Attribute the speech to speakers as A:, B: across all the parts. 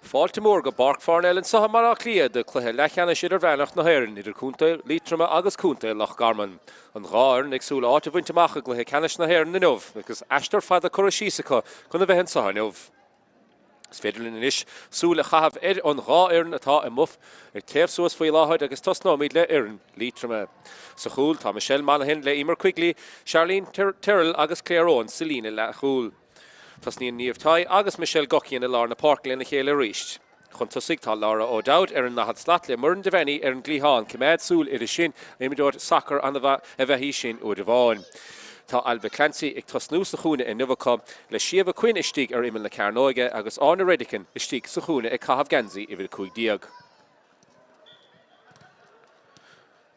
A: Fáilte mór go Páirc Parnell an saithe mar lia de Cluiche Leathcheannais Idirmheánach na hÉireann idir cúnta Liatroim agus cúnta Loch Garman. An ghar ag súla áit a bhainte amach a Cluiche Ceannais na hÉireann na nubh, agus eistar fad a cura síosacha chun a bheith an saithe nubh. Is féidir linn inis súla chahabh an ghá éireann atá i muff ag taobh suas faoi láthid agus tosnáid le éireann Liatroim. Sa chúl tá Michelle Monaghan le Emer Quigley, Charlene Tyrrell agus Craobh Selina le chúl. Tas níon níomhtáid agus Michelle Goccian a lár na Páirc le na chéile ríist. Chun tusaigh tá Laura O'Dowd an nachad slat le murin de bhenny an glíháin cimméad súl idir sin éimiúir sacr an a bheithí sin ó de bháin. Tá Alba Clancy ag tosnú sa chúna in Nuvacha le siomh cuin istíigh imime le Cairnóige agus Ána Redicin istíigh sa chúna ag Cathab Ganzi i bhfuil cúig díag.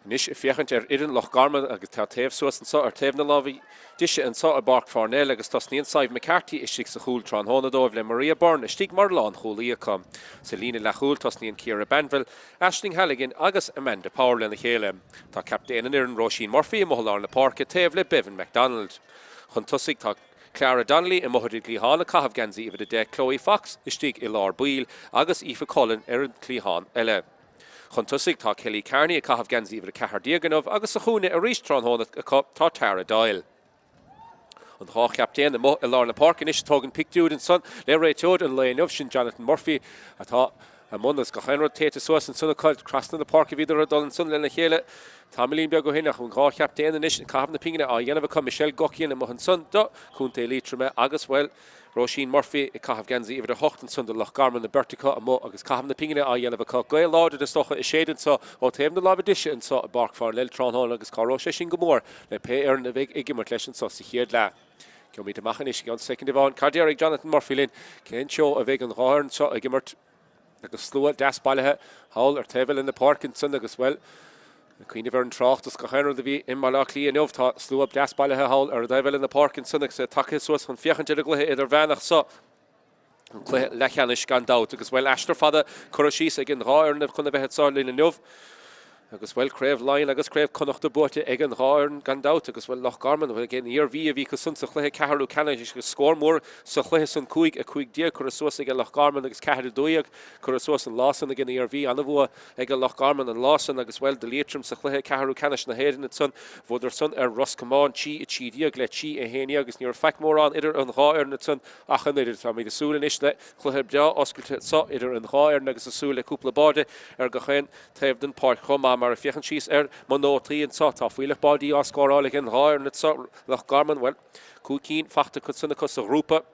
A: Nis fiachant idirn Loch Garman agus tá taobh suas an sa taobh na lábhí diise an sa a Páirc Parnell agus tosníon Saibh McCarthy istíigh sa chúl Tránhónadóibh le Maria Byrne istíigh Marlán chúlaíacham. Selina le chúl tosníon Ciara Banville, Aisling Halligan agus Amanda Power le na chéile. Tá captéan idirn Roisin Murphy a mothlar na Páirc a taobh le Bevan MacDonald. Chun tusaigh tá Clara Donnelly a mothid glíháin a Cathab Ganzi i bhfuil de Chloe Fox istíigh i lár Peil agus Aoife Cullen an glíháin eile. Chun tusaigh tá Kelly Carney a Cathab Ganzi i bhfuil cethar díaganmh agus sa chúna a ríist Tránhóna a Tráchtaire Dáil. An dhá captéan i lár na Páirc inis tógann pictiúd an son le réiteóid an léanamh sin Jonathan Murphy atá a munas go chéanrad téite suas an sunna coilt crasna na Páirc a bhíidir a dul an sun le na chéile. Tá milín beag go hinach an dhá captéan inis an cahabh na pingine a dhéanamh chu Michelle Goccian a mo an sun do cúnta Liatroim agus well Roisin Murphy i Cathab Ganzi i bhfuil a hocht an sun de Loch Garman na Bertica a mo agus cahabh na pingine a dhéanamh chu gail láidir is stocha i séidan sa ó taobh na lábh diise an sa a Páirc Parnell Tránhóna agus Caró sé sin go mór le Péil na bheith igimmart leis an sa sa chéad le. Ceol míad amach inis gan second bháin Cardéar Jonathan Murphy linn cén seo a bheith an gháir seo a gimmart agus slua deasbailithe hail ar taobh in na Páirc an sun agus well Cuoine bhar an Tráchtas go chéanrad a bhí in Malach Lí inmh tá slúab deasbailithe hail ar taobh in na Páirc an sun agus take suas chun fiachant a gluthe idir bhenach sa an Cluiche Leathcheannais gan dát agus well eistar fada cura síos ag an gháir na chun a bheith sáil lína nubh agus well Craobh Lion agus Craobh connacht buite ag an gháir gan dát agus well Loch Garman bhfuil gin íorhí a bhí go sun sa Cluiche Ceathrú Ceannais go scór mór sa Cluiche san cuaig a cuaig díag cura suas ag Loch Garman agus ceathrú dúiag cura suas an lásan a gin íorhí anna bhua ag Loch Garman an lásan agus well de Liatroim sa Cluiche Ceathrú Ceannais na hÉireann sun bhfuidir sun ar Roscommán tí a tí díag le tí a héine agus níor feic mór an idir an gháir na sun achan idir tá míad a súla inis le Cluiche Beo oscailte sa idir an gháir agus a súla cúpla báide ar go chéin taobh den Páirc chomá mar a fiochan síos ar man nótaí an sa tá fuileach bádí á scórála an gháir na sa Loch Garman well cúcín fachta chu sunna cos a grúpa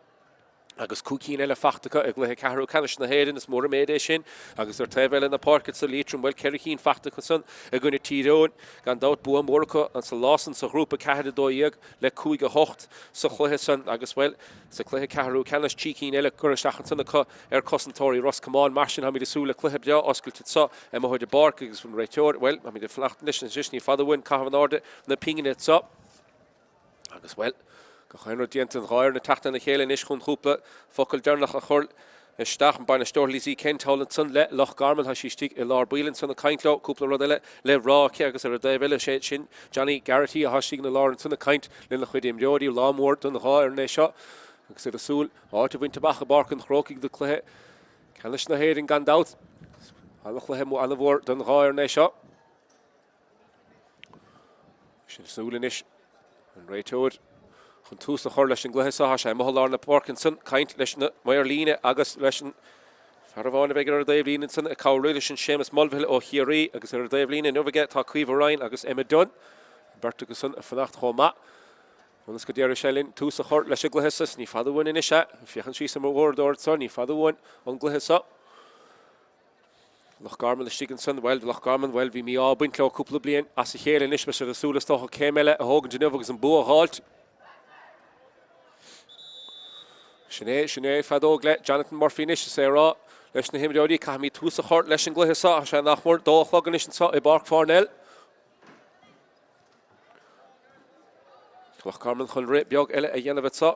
A: agus cúcín eile fachtacha ag Cluiche Ceathrú Ceannais na hÉireann is mór a méid é sin agus ar taobh eile na Páirc sa Liatroim well ceiricín fachtacha sun a gcuine tíróin gan dát bua mórcha an sa lásan sa grúpa ceathrú dóiag le cúig a hocht sa Cluiche sun agus well sa Cluiche Ceathrú Ceannais tícín eile curistachan sunna ar cosantóirí Roscommán mar sin ha míad a súla Cluiche Beo oscailte sa a mo chuid de Páirc agus bhfuil réiteoir well ha míad a flachtnis an sisní fadahhain cahabh an áde na pingine sa agus well go chéanrad díant an gháir na teachta na chéile inis chun chúpla focail dearnach a chur isteach an bain na stórlísí céntáil an sun le Loch Garman ha sístíigh i lár Bílinn sun na caintló cúpla rud eile le ráce agus ar a daobh eile sé sin Johnny Garrity a hasíigh na lár an sun na caint le na chuid imreoirí lámór don na gháir na seo agus ar a súl áit a bhainte bach a barc an chrócaigh do Cluiche Ceannais na hÉireann gan dát annach le hemú anna bhór don gháir na seo sin súla inis an réiteoir chun tús a chur leis an gluthe sa sé mothlar na Páirc an sun caint leis na maiar líne agus leis an fearbháin a bheith ar daobh líne sun a cabhréile sin Seamus Mulvihill ó Chiarí agus ar daobh líne nuhaige tá Cuomh Ryan agus Emma Dunn Berta go sun a fannacht chomá Manas go déir sé linn tús a chur leis a gluthe sa ní fadahhain ina sé fiochan sí sa mhórdóir sa ní fadahhain an gluthe sa Loch Garman le stíigh an sun well Loch Garman well bhí mí á buint le cúpla bliain as a chéile inis me ar a súlas tócha céimeile a thógann de nuamh agus an bua háilt Sinné fadóg le Jonathan Murphy inis sé rá leis na himreoirí cai mí tús a chur leis an gluthe sa sé nachmór dóchlag inis sa i Páirc Parnell Loch Garman chun ré beag eile a dhéanamh sa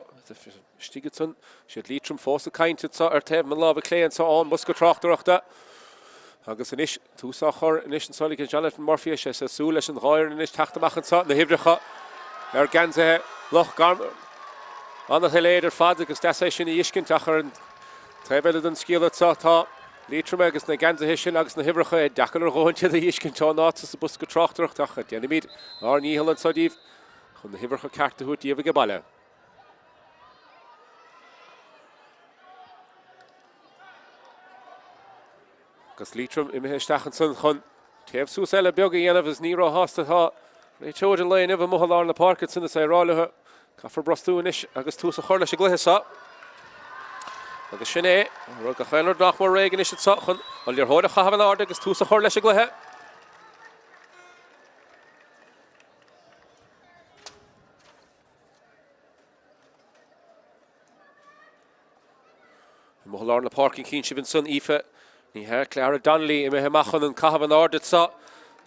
A: stíigh sun siad Liatroim fós a cainte sa ar taobh man lábh léan sa an mus go Tráchtaireachta agus inis tús a chur inis an solig Jonathan Murphy sé sa sú leis an gháir inis teachtamachchan sa na himreacha ar gansa Loch Garman Anna héidir fad agus de sin i dhiscint achar Tréile den scíile tá Liatroim agus na gansa hisin agus na hibrecha dachar rointe a dhéiscin tá náta sa bus go Tráchtaire tacha déanaid ar níhall an sadíh chun na hibrecha carta hút díomh go baile. Agus Liatroim imithe stachan san chun taobh sús eile beag a dhéanamh is ní rá hásta tá réiteoid an léon imh mothal ar na parcad san is érálathe caafar brastúis agus tús a chuir leis a gluthe agus sin é rud go chéannar nach mar réigen is sa chun an leorthóid a chahabh an áda agus tús a chuir leis a gluthe. Mothal ar na parking cín si bhín san ife ní heir Clara Donnelly imithe machchan an chahabh an áda sa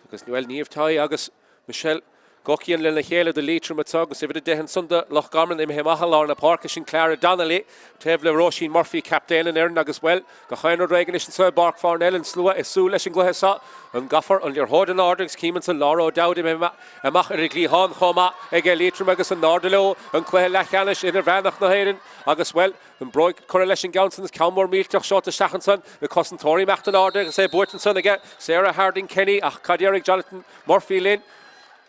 A: agus nuail níomhtáí agus Michelle Gocíonn le na chéile de Liatroim atá agus ifid a dehan sunda Loch Garman imithe machal ar na parca sin Clara Donnelly taobh le Roisin Murphy captain an éireann agus well go chéannar réigen is an sa Páirc Parnell an slua is sú leis an gluthe sa an gafar an leorthóid an áda agus címan sa Laura O'Dowd amach ar glíán chomá ag Liatroim agus an Nardaló an Cluiche Leathcheannais Idirmheánach na hÉireann agus well an broig chuir leis an gceann is camór mílteach seo a stachan san na Commentator mecht an áda agus é buirtan san aige Sarah Harding Kenny ach Cadéiric Jonathan Murphy Lynn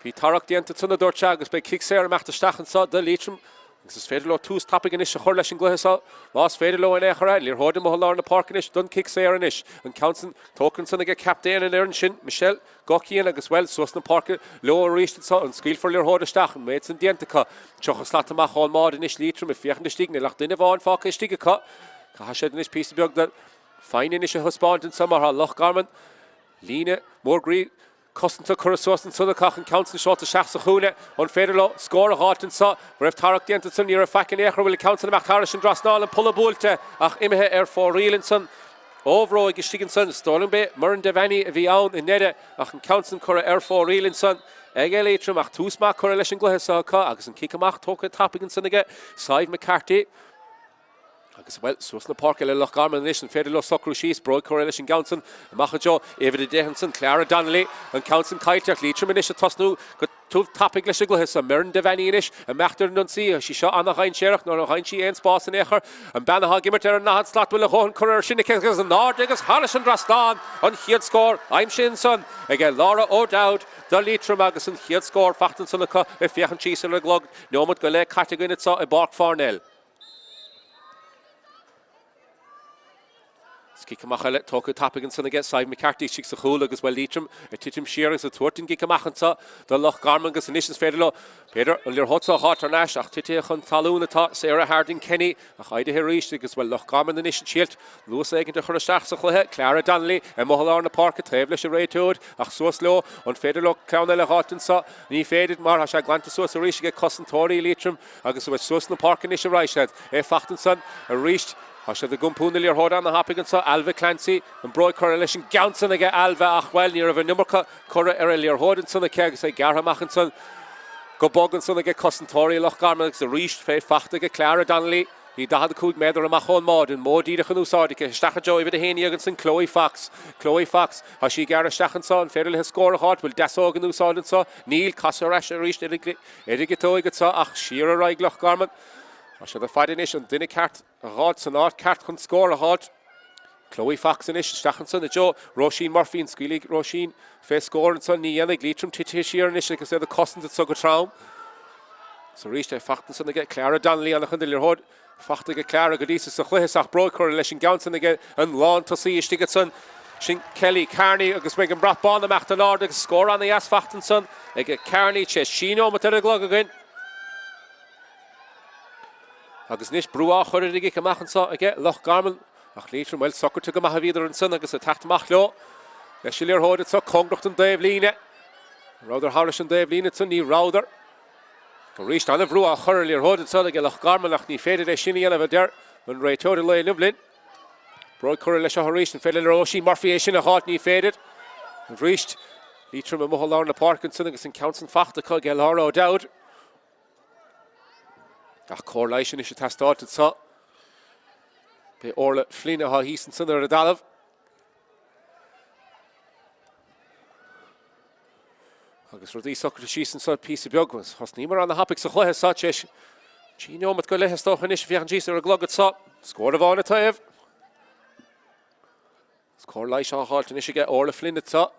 A: Bhí tarach déanta tunna dúirte agus be kick Sarah mecht a stachan sa de Liatroim agus is féidir le tús tapig in is a chuir leis an gluthe sa más féidir le in échara leorthóid mothal ar na parc in is dun kick Sarah in is an countin tócann san aige captain an éireann sin Michelle Gocíonn agus well suas na parca leo a ríiste sa an scíl for leorthóid a stachan méid san déantacha teocha slata amach áil mád in is Liatroim i fiochan de stíg na lech duine bháin fáca stíige ca sé in is písa beag de fáin in is a thuspáint in sa mar Loch Garman líne mór grí Costanta churas an sunna cach an countin shot a seach sa chúne an féidir le scór a hátain sa raibh tarach déanta san níor a fecin éachar bhfuil countin amach Harris an drasnáil an pulla búilte ach imithe ar fór rialann san óhró ag stígann san Stólan be mar an devanní a bhí ann in nede ach an countin chur ar fór rialann san ag Liatroim ach Tomas Mac chuir leis an gluthe sa agus an kick amach tócha tapagan san aige Saibh McCarthy agus well suas na parca le Loch Garman is an féidir le socrú síos broid chuir leis an gceann amach jo ifid a dehan san Clara Donnelly an countin caiiteach Liatroim in is a tosnú go túh tapig leis a gluthe sa mar an devanní is a meachtar nun si si seo anna chain séireach nó chain si ein spás an éair an bannaha gimmert ar an nahad slat bhfuil a chun chuir sinna agus an nád agus Harris an drastáin an chiad scór aim sin san ag Laura O'Dowd do Liatroim agus an chiad scór fachtan sanna i fiochan síos ar a glog nómad go le categoine sa i Páirc Parnell. Gicamach eile tócha tapagan san aige Saibh McCarthy sig sa chúla agus well Liatroim a titim siar agus a tuairtin gicamachan sa do Loch Garman agus an is féidir le Peter an leorthóid a hátar neis ach tití chun talún atá Sarah Harding Kenny a chaide ríist agus well Loch Garman an is síalt luas aigeanta chuir isteach sa chluthe Clara Donnelly a mothal ar na parca taobh leis a réiteoid ach suas leo an féidir le ceann eile hátain sa ní féidir mar se glanta suas a ríist ag Commentator Liatroim agus bhfuil suas na parca is a ráisiad é fachtan san a ríist Has the Gumpúna leorthóid an na hapagan sa Alva Clancy an broid chuir leis an gceann san aige Alva ach well ní a bheith nummarcha chuir ar a leorthóid san a ceag sé garhamachchan san go bogan san aige Commentator Loch Garman agus a ríist fé fachta go Clara Donnelly hí dahad cúd méidir amach ón mád an módíideach an úsáidice stacha jo ifid a héine agus san Chloe Fox has sí gar a stachan sa an féidir le scór a hát bhfuil deóg an úsáidan sa níl casar eis a ríist idigitóigad sa ach siar a raig Loch Garman Has the fighting is an duine ceart a rád san áit ceart chun scór a hád Chloe Fox in is stachan san a jo Roisin Murphy an scuilíg Roisin fé scór an san ní dhéanamh Liatroim tití siar an is agus é the costant so go trám so ríist é fachtan san aige Clara Donnelly an chun leorthóid fachta go Clara go dísa sa chluiche ach broid chuir leis an gceann san aige an lán tosaí istigad san sin Kelly Carney agus mé an bratbán amach an áda agus scór an as fachtan san ag Carney sé síno mat ar a glog again agus níos brúá chuir ige amachchan sa aige Loch Garman ach Liatroim well socrte go maithe víidir an san agus a tachtach leo leis leorthóid sa congracht an Dave líne Ráidir Harris an Dave líne san ní ráidir go ríist anna brúá chuir leorthóid sa aige Loch Garman ach ní féidir é sinna dhéanamh deir an réiteoid le Dublin broid chuir leis a ríist an féidir le Roisin Murphy é sin a hát ní féidir an ríist Liatroim a mothal ar na parcan san agus an countin fachta chu ag Laura O'Dowd ach cór leisin is a testáid sa be orla flína ha hísan san ar a dalamh agus rudí socrta sísan sa písa beagmas has ní mar an na hapig sa chluithe sa tí nómad go leithestóchan is bhíochan síos ar a glogad sa scór a bháinna taobh Cluiche Leathcheannais is get Orla Flynn at top.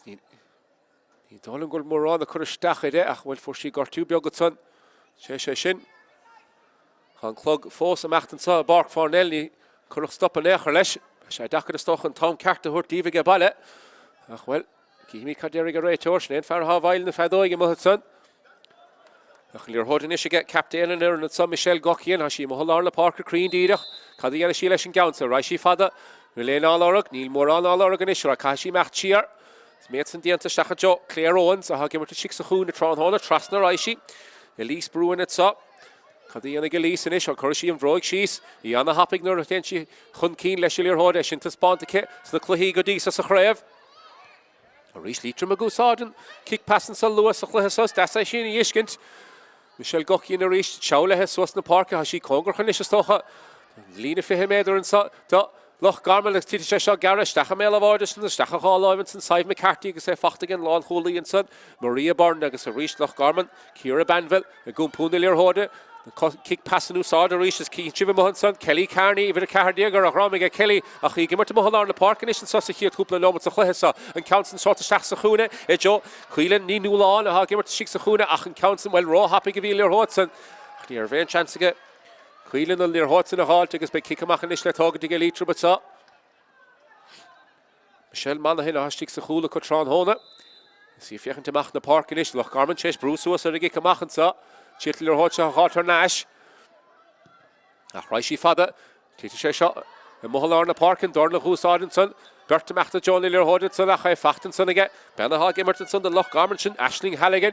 A: Ní dálan goil mórrán a chur isteach ide ach bhfuil fuair gur tú beag go son. Sé sin. Chan clog fós amachtan sa Páirc Parnell ní churach stop an éachar leis. Sé dachar a stoch an Tom Carta thuir díomh baile. Ach bhfuil, cíimí cadéir go réiteoir snéad fear há bhail na fedóig am son. Ach líor hódan is get captain an an sa Michelle Gockian ha sí mo holar le Parker Crean díireach. Cad dhéana sí leis an gaunsa, rai sí fada. Rilén álárag, níl mór an álárag an isra, ca sí meach tíar. Sméad san dianta stacha jo Claire Owens, a ha gimmert a six sa chún na Tráchtaire trasna rai sí. Elise Bruin at sa. Cad dhéana go lís an isra, cur sí an bhróig síos. Í anna hapig nuair a dhéan sí chun cín leis líor hóda sin tas bánta sa Cluiche go dí sa Craobh. A rís Liatroim a gúsádan, kick passan sa Lewis a Cluiche sos, dasa sin i iscint. Michelle Gockian a rís, Tsaoir sos na parca, ha sí congrachan is a stocha. Lína fi méidir an sa, Loch Garman ag títe sé seo gara stacha mé a bháidir san stacha cháláimn san Saoimh McCarthy agus é fachtagan lán chulaíonn san Maria Byrne agus a rís Loch Garman mBan Beo a gúmpúna líor hóda kick passanú sáda rís is cín sibh mohan san Kelly Carney idir a cardiagar a rámig a Kelly a chi gimmart mo holar na parcan is an sa chiad cúpla nómat sa Cluiche sa an council sorta staach sa chúna e jo chuilen ní núláán a ha gimmart six sa chúna ach an council well rá happy go bhí líor hód san ní ar bhéin chance aige Cuilan an líor hód san a háilt agus be kickamachan is le tógad ige Liatroim sa Michelle Monaghan a hastig sa chúla go Tráchtaire sí fiechan teach na parcan is Loch Garman chés brúsúas a ige kamachan sa Chiat líor hód sa hátar náis ach rai sí fada títe sé seo a mohalar na parcan dorla húsádan san Berta mechta John líor hód san a cha fachtan san ige benna ha gimmart san de Loch Garman sin Aisling Halligan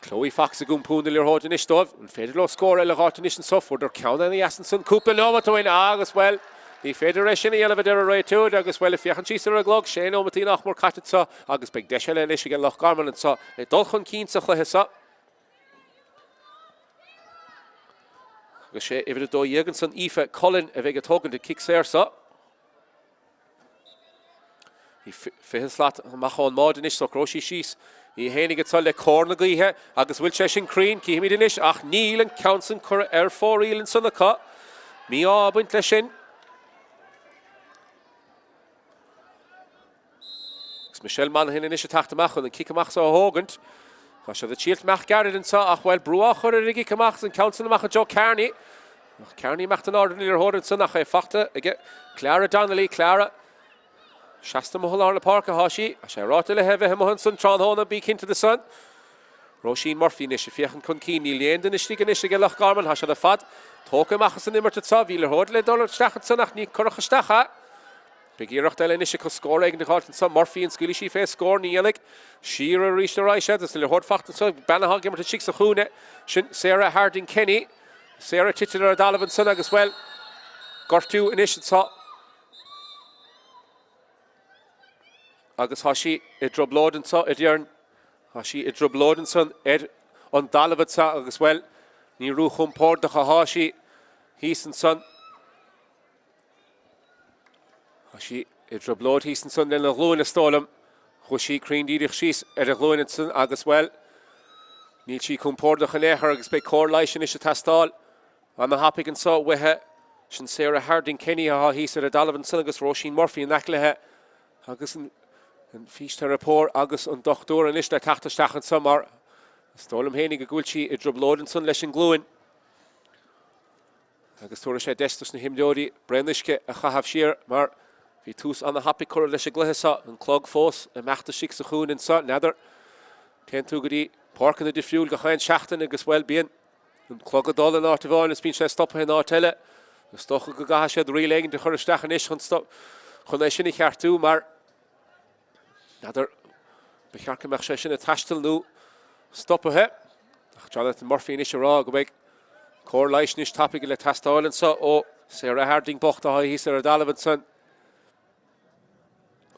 A: Chloe Fox a gúmpúna líor hód in istómh an féidir le scór eile hátain is an software ceanna í asan san cúpla nómatóin agus well ní féidir éis sin eile bheidir a réitúd agus well fiochan síos ar a glog sé nómatí nach mór caite sa agus beag deise le is ige Loch Garman an sa le dulchan cín sa Cluiche sa agus sé idir dó dhégan san Aoife Colin a bheith atógan de kick séir sa í fihan slaat machán mád in is so cróisí síos í hénig atá le córna gaithe agus bhfuil sé sin crín cíimiid in is ach níl an council chur ar fór ílann sanna cá mí ábaint le sin gus Michelle Monaghan in is a taachtamach an kickamach sa hógant Tá sé a tíalt meach garad an sa ach bhfuil brúach chur a rigi camach an council amach a Jo Carney ach Carney mecht an ordan líor hód san ach é fachta ige Clara Donnelly Clara Shasta mohalar na parca hashi, a sé ráta le hefeh mohan sun Tráchtaire bí cinnta de sun. Roisin Murphy is fiechan chun cín ní léandan is tígan is ige Loch Garman ha sé a fad. Tóca machas an immert sa bhí le hód le dólar stachan san ach ní corach stacha. Begíirecht eile is go scór ag na hátan sa Murphy an scuili sí fé scór níanig. Sír a ríist a ráise, is le hód fachtan sa benna gimmert a six a chúne. Sin Sarah Harding Kenny. Sarah titular a Dalavan san agus well. Gortú in is sa agus hashi I droblódan sa hÉireann hashi I droblódan san an dalavad sa agus well ní rú chumpórdacha hashi hísan san hashi I droblód hísan san le glúin a stólam chushi crín díirich síos a glúin san agus well níl sí chumpórdacha léchar agus be cór leisin is a tastáil an na hapig an sa wethe sin Sarah Harding Kenny a hísar a dalavan san agus Roisin Murphy an nachlethe agus an fíiste rapór agus an dochtúr an is le tachtastachan samar stólam hénig a gúil sí I droblódan san leis an glúin agus túra sé destas na himdeorí brenneisce a chahaf siar mar hí tús an na happy chur leis a gluthe sa an clog fós a mechta six a chún in sa neidir cén tú goí parcan a difriúil go chain seachtain agus well bíon an clog a dul an áta bháin is bín sé stoppa hin áteile na stocha go gaha sé ríléigin de chur stachan is chun é sinna cheartú mar Nadir bechearcha meach sé sin a taistil nó stoppathe ach Jonathan Murphy is rá go bheith cór leisin is tapig le tastáilann sa ó Sarah Harding bocht a hís ar a dalavan san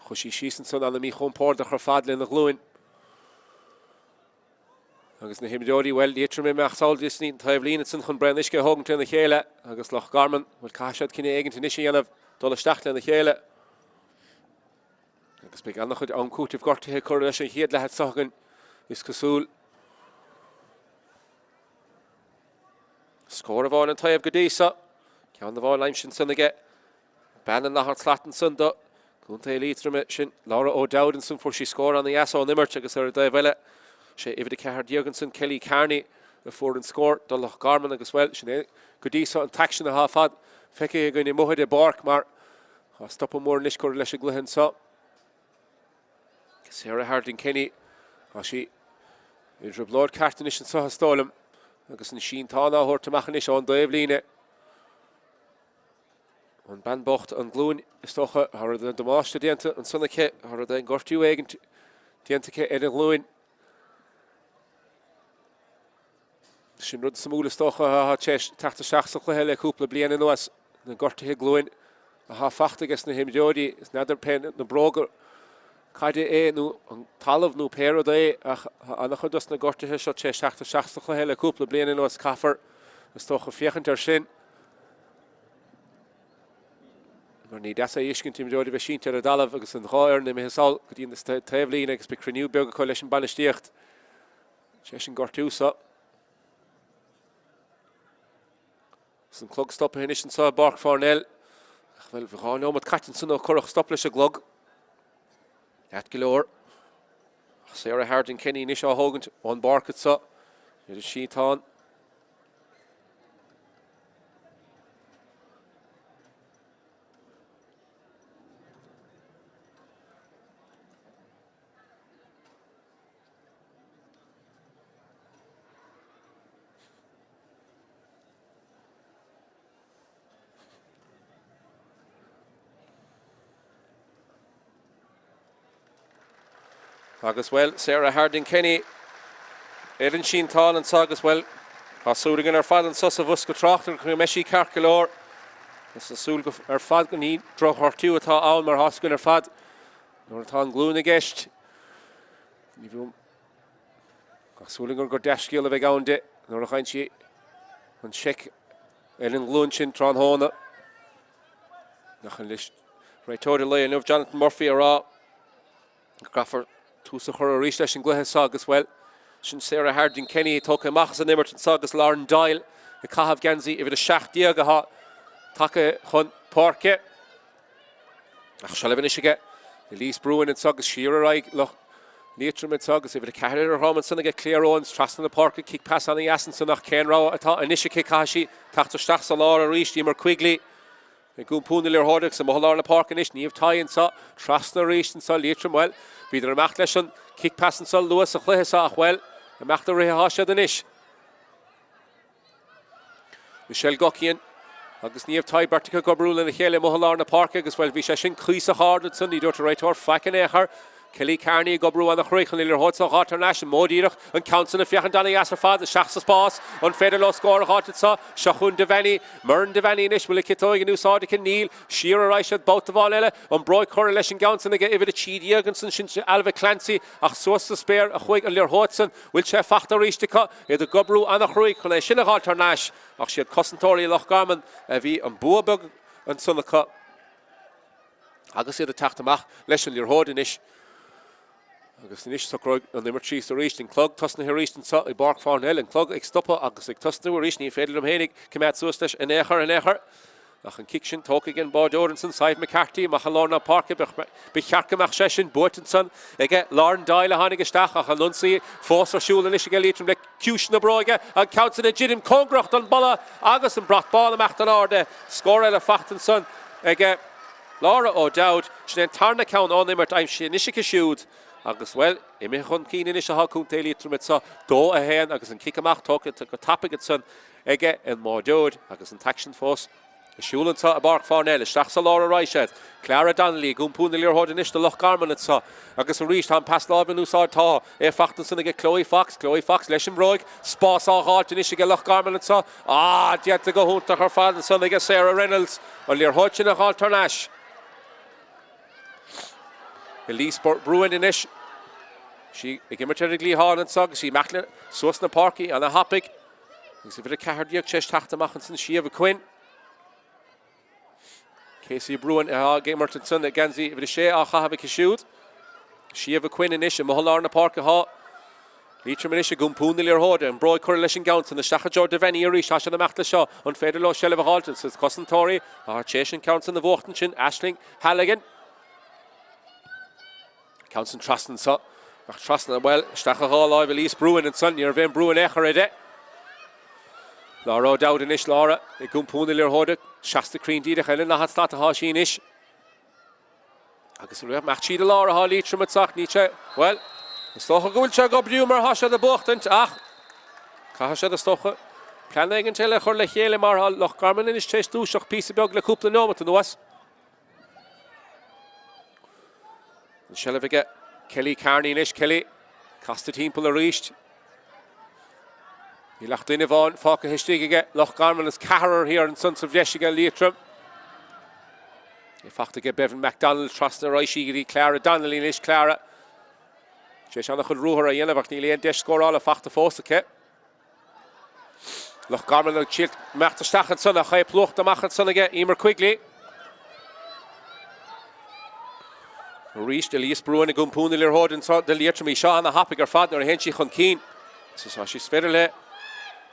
A: chusí sísan san anna mí chumpór de chur fad le na glúin agus na himdeorí well Liatroim meach sáildis ní taimhlín san chun brenneisce hógan na chéile agus Loch Garman bhfuil caiisiad cinenne éigen tunis dhéanamh dul isteach le na chéile agus beag annach chud an cútih gortathe chur leis an chéad lehead sagan is cosúil. Scór a bháin an taobh go dtí sa ceann na bháin leim sin san aige Bannon nach Slattenson do. Gunta Liatroim sin Laura O'Dowdenson for she score on the Asso Nimmert agus ar da bhile. Sé ifid Cahard Jürgensen, Kelly Carney before and score do Loch Garman agus well. Sin Godisa an taction a half had. Feke going in Mohide Bark mar. Stop a more nish leis a gluhin so. Sarah Harding Kenny. She is a blood cartonish and so stolem. Agus in Sheen Tana or to Machanish on Davline. On Banbocht and Gloon is toch har the Domhnaigh diente and Sonneke har the Gortu agent diente in Gloon. Sin rud smúla stocha ha chest tachta seachsa chluhéile cúpla bliana nuas na Gortu Gloon a ha fachtagus na himjodi is nadir pen na broger caide nu an talamh nu péro dé ach annach dus na Gortu seo chest tachta seachsa chluhéile cúpla bliana nuas caffar is stocha fiechant sin. Maar ní dasa iscin tím Jody bheith sínte a dalamh agus an gháir na mehesáil go dtíon na taobhlín agus be criniú beag go leis an banistíocht. Sé sin gortúsa. San clog stop a hinis an sa Páirc Parnell. Ach well bheith gáin ómad Cattinson ó corach stop leis a glog. At gilóir. Sarah Harding Kenny níos á hógant an Páirc at sa. Idir síntán. Agus well, Sarah Harding Kenny, Erin Sheen Tall and Sagas well. Hasúring ar fad an sus a bhus go Tráchtaire chu meisi carcalór. Is a súl ar fad go ní droch hortú atá áil mar hascún ar fad. Nor atá an glún a gist. Ní bhúm. Hasúling ar go deisciil a bheith gáinde. Nor a chain si an sic Erin glún sin Tránhóna. Nach an list. Reitóir le an Jonathan Murphy ará. Graffar tús a chur a rís leis an gluthe sagas well. Sin Sarah Harding Kenny tóca machas an Immert an sagas Lauren Doyle a cahabh genzi ifid a seach diag a ha take chun Páirce. Ach shalibin isige. Elise Bruin and sagas Shearer raig Loch Liatroim and sagas ifid a Cahir ar Roman son a get clear owns trust in the Páirce kick pass on the Asson nach Ken Rao atá inishike kashi tachta stach sa Laura rís dimmer quickly. Gún púnil ar hóideach sa mohalar na Páirc inis níomh tainn sa trust na rís and sa Liatroim well. Bhíidir a meach leis an kick pass and sa Lewis a chluithe sa ach well. A meach a ríthe háise den ish. Michelle Gockian agus níomh taid Bertica Gobrúil in a chéile mohalar na Páirce agus well bhí sé sin clúis a hardson ní dúirt a réitóir feicean éachar. Kelly Carney Gobrú an a chruichan ilir hót sa hátar leis an módíireach an council a fiachan dana as ar fad a seach sa spás an féidir lo scór a hátar sa Seachún de Venny Mern de Venny inis bhfuil citóig an úsáideach an níl Siar a raisiad bóta bháil eile an broid chur leis an council a ifid a Tíd Jürgensen sin Alva Clancy ach suas a spéir a chuig an lir hótsan bhfuil sé fachta ríistecha idir Gobrú an a chruich leis sin a hátar leis ach siad Commentator Loch Garman a bhí an buabug an sunnacha agus iad a tachtamach leis an lir hód inis. Agus níos sa croig an Immert Chiefs a ríist in clog tosna hÉireann sa i Páirc Parnell in clog ag stoppa agus ag tosna a ríist ní féidir Domhnaigh cumad suas leis in éachar ach an kick sin tóca gin Bád Óranson Saibh McCarthy mach a Lorna Páirce be chearcamach sé sin Buatanson ag Lauren Doyle a hánig isteach ach an lunsaí fós ar siúla is ag Liatroim le ciúis na bróige an council a Jidim Congracht an balla agus an brath ball amach an áde scór eile Fachtanson ag Laura O'Dowd sin an tarna count on Immert aim sin isise siúd. Agus well, imi chun cín inis a hácún Liatroim sa dó a héan agus an kick amach tóca go tapigad son ige an Mádóid agus an taction fós. Siúlan sa a Páirc Parnell isteach sa Laura Raisiad. Clara Donnelly gún púnil ar hóid inis de Loch Garman at sa agus an ríist an pass lábhan úsáid tá Fachtanson ige Chloe Fox leis an broig spás á háit inis ige Loch Garman at sa dieta go húntaach ar fad an son ige Sarah Reynolds an lir hóid sin a hátar leis. Elise Bruin inis. She gimmerterig lí há an sag, sí machla suas na Páirce an a hapig. Agus ifid a cahardíag chest tachtamach an san Siamh Quinn. Casey Bruin a Gamertonson a Ganzi ifid a sé a chahabig a siúd. Siamh Quinn inis a mohalar na Páirce há. Liatroim is a gumpún ilir hóde and broi correlation gaunt and the Tráchtaire de Venny Irish Asha the Mac Shaw on Feder Loch Shell of Halton says Commentator our chasing counts in the Vortenchin Ashling Halligan counts in Trustin so Trustin well Tráchtaire live Elise Bruin and Son near Van Bruin Echerede Laura Dowd and Ish Laura a gumpún ilir hóde Shasta Crean Dida Helen na hat start to Hashin Ish I guess we have Machida Laura Liatroim at Sach Nietzsche well Stocha gúilse go briúmar hasha the bochtant ach Cahasha the stocha Planning until a chur le chéile mar Loch Garman in is chase dúiseach písa beag le cúpla nómata nuas Shall we get Kelly Carney in ish Kelly Casta timple a reached He lacht in Yvonne Fáca histige Loch Garman is Caharer here in Sons of Jeshiga Liatroim He fachta get Bevan MacDonald Tráchtaire Reishi Clara Donnelly in ish Clara Shanna chud ruúthar a dhéanamh ní léon deis scór ála fachta fósacha. Loch Garman ag tílt meachta stachad son a chaib plucht amachad son aige Emer Quigley. Ríist Elise Bruin a gumpún ilir hód in de Liatroim í seo anna hapig ar fad nuair a hensi chun cín. Sa sí sfeidir le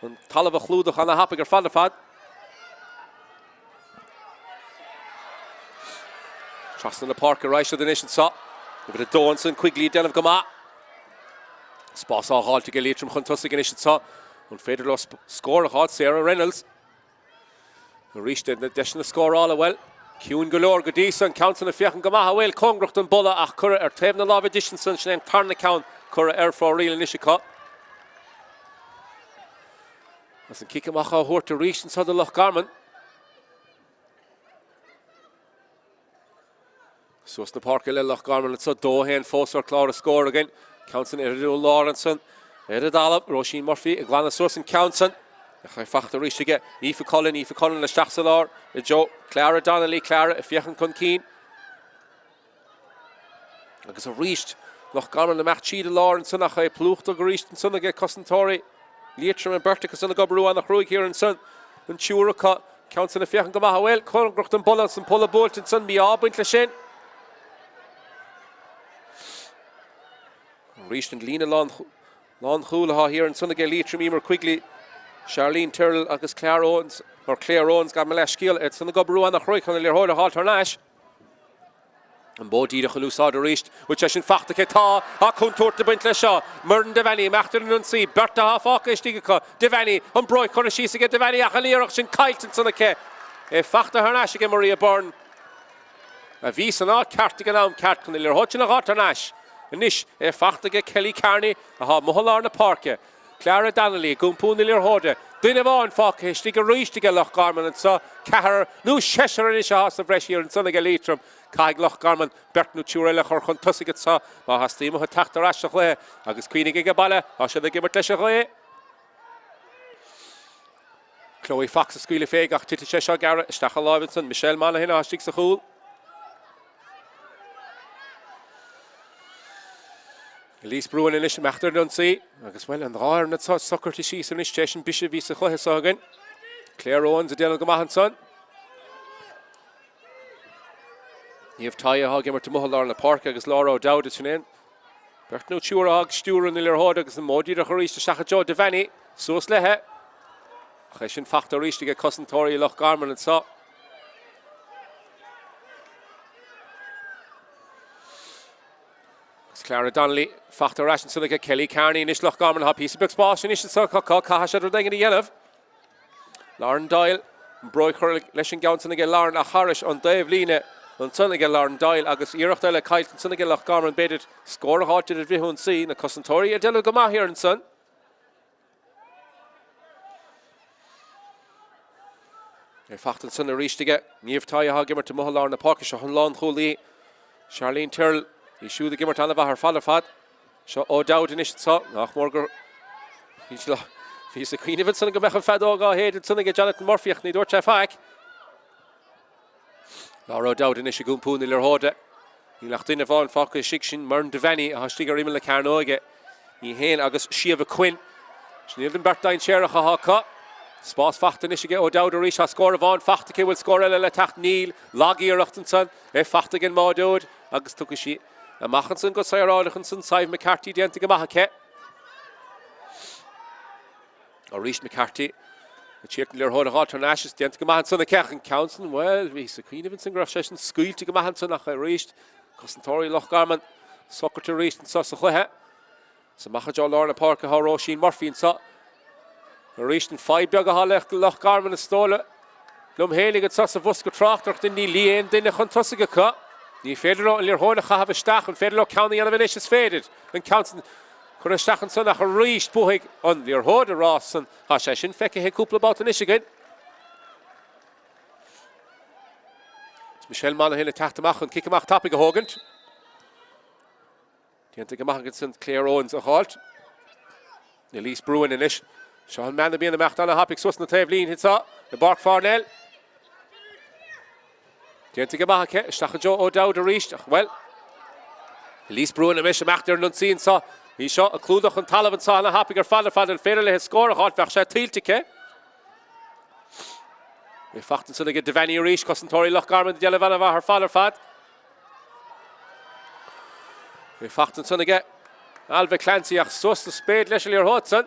A: an talamh a chlúdach anna hapig ar fad a fad. Trustin na Páirc Parnell the nation sa. Over the Donson Quigley denmh goma. Spás á háilte go Liatroim chun tusa gan is sa an féidir le scór a hád Sarah Reynolds. Ríist na deis na scór ála well. Ciún go leor go dísa an count na fiachan go maithe bhfuil congracht an bolla ach cura ar taobh na láimh edition san sin tarna count cura ar fá riil in isise As an kick amach á thuirta ríist an sa de Loch Garman. Suas na Páirc le Loch Garman so dóhéan fós ar clár a scór again. Counson Eridu Lawrenson, Eridalab, Roisin Murphy, a Glana Source and Counson. I fachta ríist to get Aoife Cullen le Stachsalar, Joe, Clara Donnelly, Clara, a Fiachan Conceen. Agus a ríist, Loch Garman le Machida Lawrenson, a Chai Pluchta Gríist and Son again Commentator, Liatroim and Bertica Son of Gobru and Chruig here and Son, and Churaka, Counson a Fiachan Gamahawel, Congracht and Bullas and Pulla Bolt and Son, Miab and Clashin. Ríist and Lena Lon Chulaha here and Son again Liatroim Emer Quigley. Charlene Tyrrell agus Claire Owens got Malesh Gill it's in the Gobru and the Chroik on the Lirhoda Halter Nash and Bodie the Chalusad Ríist which I should fact the Keta a contour to Bentley Shaw Murden Devani Machter Nunsi Berta Hafaka Stigaka Devani and Broy Cornishis get Devani Achalir and Kite Son again a fact the Harnash again Maria Byrne a visa not Cartigan on Cart on the Lirhoda Halter Nash and Nish a fact get Kelly Carney a Mohalar na Parke Clara Donnelly, gumpún ilir hóde. Duine bháin fáca histig a ríist go Loch Garman and so Cahar nu Cheshire in isha has of fresh here and son again Liatroim. Caig Loch Garman Bert nu Túrella chur chun tusigad sa má has tímo ha Tráchtaire as chwe agus cuinig go balle a se de gimmert leis chwe. Chloe Fox a scuile féig ach tite Cheshire Garrett Stachel Levinson Michelle Monaghan a hastig sa chúl. Elise Bruin in Isham Achter don't see. Agus well and Raar and that's soccer to she's in station Bishop Visa Chlohesagan. Claire Owens a Daniel Gamahan son. You have Taya Hoggamer to Muhallar in the Park agus Laura O'Dowd is in. Bert no Churag, Stuer and Lirhod agus the Modi the Harish to Shachajo Devani. So Slehe. Cheshin Factor Rish to get Commentator Loch Garman and so. Clara Donnelly, Factor Rash and Sunica Kelly Carney, Nish Loch Garman, Hop, Piece of Books Bosch, Nish and Sucka, Kahashad Rodang in the Yellow. Lauren Doyle, Broy Curl, Leshin Gounson again, Lauren Aharish on Dave Lina, on Son again, Lauren Doyle, Agus Irachdella, Kite, and Son again, Loch Garman, Bedded, score a hot to the Vihun Sea, and a Commentator, Adela Gama here and Son. Factor Son reached to get Niev Taya Hoggamer to Muhallar in the Park, Shahan Lon Holy, Charlene Tyrrell. He shoot the gimmer tanava her father fad. So O'Dowd in it saw. Nach morger. He's the queen of it. Son of a fad dog. Hated son of Jonathan Murphy. I need to check back. Laura O'Dowd in it. She gumpun in her horde. He lacht in the fall. Focke shikshin. Mern Devani. A stiger rimel the carnoge. He hen agus she of a quinn. She needed Bertine Sherach haka. Spás facht in it. She get O'Dowd a rish. A score of on. Fachtike will score a tacht Neil. Lagi or Ruchtenson. Facht again Maudod. Agus took a she. A Machanson got Sayar Allichanson, Sive McCarthy, the Antigamaha. Reach McCarthy. The Chirton Lear Hod Hot Ashes, the Antigaman Son of Kech Council. Well, we see Queen of Vincent Grafsession, School to Gamahan Son of Reached, Commentator Loch Garman, Soccer to Reached and Sossache. So Machajo Lorna Parker, Haro Sheen Murphy and so. Reached in 5 Bioga Loch Garman and Stola. Domhnaigh at Sossa Vuska Tráchtaire in the Lien, then the Huntosiga cut. The Federal and Lear Hod have a stack and Federal County and Vinicius faded and Council. Cwrdd stach yn son ach a reist bwhig on Lear Hod a Ross and Hashesh in fecca he cwpl about in Michigan. It's Michelle Monaghan a tachtamach and kickamach topic a Hogant. The Antigamach gets St. Clair Owens a halt. Elise Bruin in ish. Sean Mann being the Machtana Hoppick Swiss and the Tavleen hits up. The Páirc Parnell. The Antigamach stach a Joe O'Dowd a reist. Well, Elise Bruin a mission Machter and Unseen saw. He shot a Cluiche and Talavan saw and a happy father fairly his score a hot vach tiltike. We fachten so they get Devani Reach, Commentator Loch Garman, the Yellow her father fad. We fachten so they get Alva Clancy ach sus the spade literally or hot son.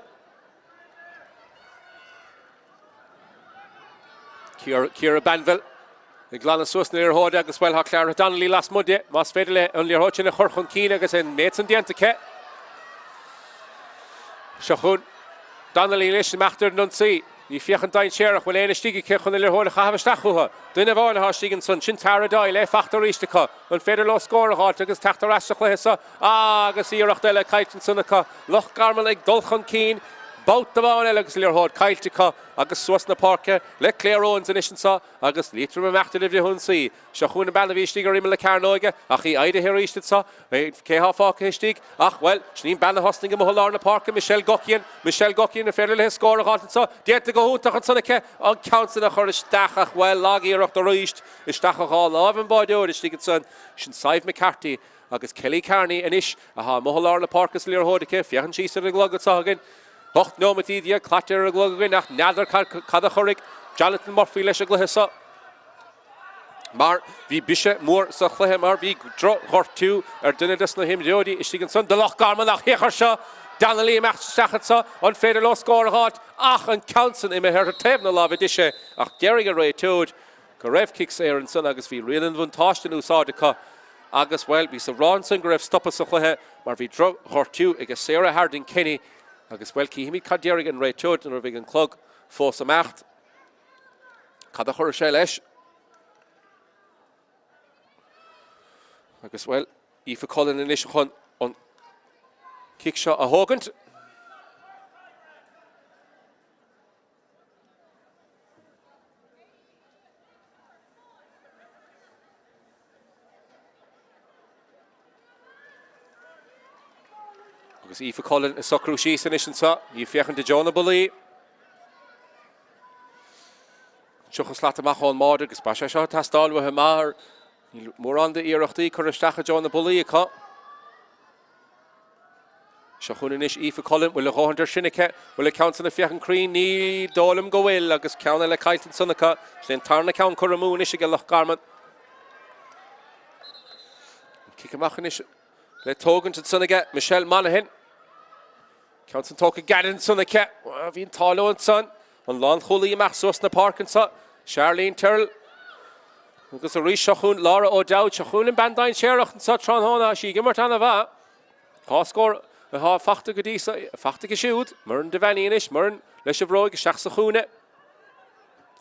A: Kira Banville. The Glan sus near Hod as well how Clara Donnelly last muddy. Mas fedele on Lear Hodge in a Horchon Keen as in mates and the Antike. Shachun Donnelly Lish Machter Nunsi. You fiachan dain Sherach when any Stigi Kech on the Lear Hod have a stachuha. Dinner Varna Hastigan son, Chintara Dile, Factor Istica, when Federal score hot against Tráchtaire Ashlesa. Ah, Gassirach Della Kaitan Sunaka, Loch Garman like Dulchan Keen. Bout the Van Alex Lear Hod, Kailtica, Agus Swasna Parker, Let Claire Owens in Ishinsa, Agus Liatroim Machter Livia Hunsi, Shachun Banavi Stiger Imela Carnoga, Achi Ida Heristitsa, Kehafak Histig, Ach well, Shneen Banna Hosting in Moholarna Parker, Michelle Gockian, a fairly score of Hottensa, Diet to go Huntach and Sonaka, on Council of Horistachach, well, Lagi of the Reist, Istachach all love and Bodo, the Stigetson, Shinsaiv McCarthy, Agus Kelly Carney and Ish, Aha Moholarna Parkers Lear Hodike, Fiachan Cheese and Glogotsagan. Och no Matidia, Clatter a Glogin, Nather Kadachorik, Jonathan Murphy, Lesha Glahessa. Mar, V Bishop, Moore, Sachlehemar, V Draw, Hortu, or Dinadus Lahim Jodi, Ishiganson, the Loch Garman, Hechersha, Donnelly, Machstachatsa, on Federal score hot, Ach and Council in Meher Tevna Lavadisha, Ach Geriga Ray Toad, Craobh kicks air and Son Agus V. Real and Vuntoshtin who saw the cut. Agus well, be so Ronson, Craobh stop us a Mar V Draw, Hortu, Agus Sarah Harding Kenny. Agus well Kihimi Caderigan and Ray Toad and Ravigan Clog, Fossa Macht. Cadachor Shelesh. Agus well, Aoife Cullen and Ishachon on kick shot a Hogant. Agus Aoife Cullen and Soccer Shees and Ishinsa, Aoife John Bully. Chuchas Latamach on Mord, agus Basha Shah Tastal with Hamar. More on the Eirachti, Kurashtacha John the Bully. Shahuninish Aoife Cullen will a Hunter Shinnika, will a council of Fiachan Creen, Neil Dolam Gowill, agus County La Kaitan Sunaka, then Tarna Count Kuramoon, Ishiga Loch Garman. Kickamachinish, let Togan to Sunaga, Michelle Monaghan. Council Toka Gaddin Sunaka, Vin Talo and Son, on Lon Huli Maxosna Park and Son, Charlene Turl. Because a Shahun, Laura O'Dowd, Shahun and Bandine Sherach and Satran Hona, she Gimertanava. Coscore, a half Fachta Gadisa, Fachta Gashud, Mern Devani Inish, Mern, Leshavroig, Shachsahune.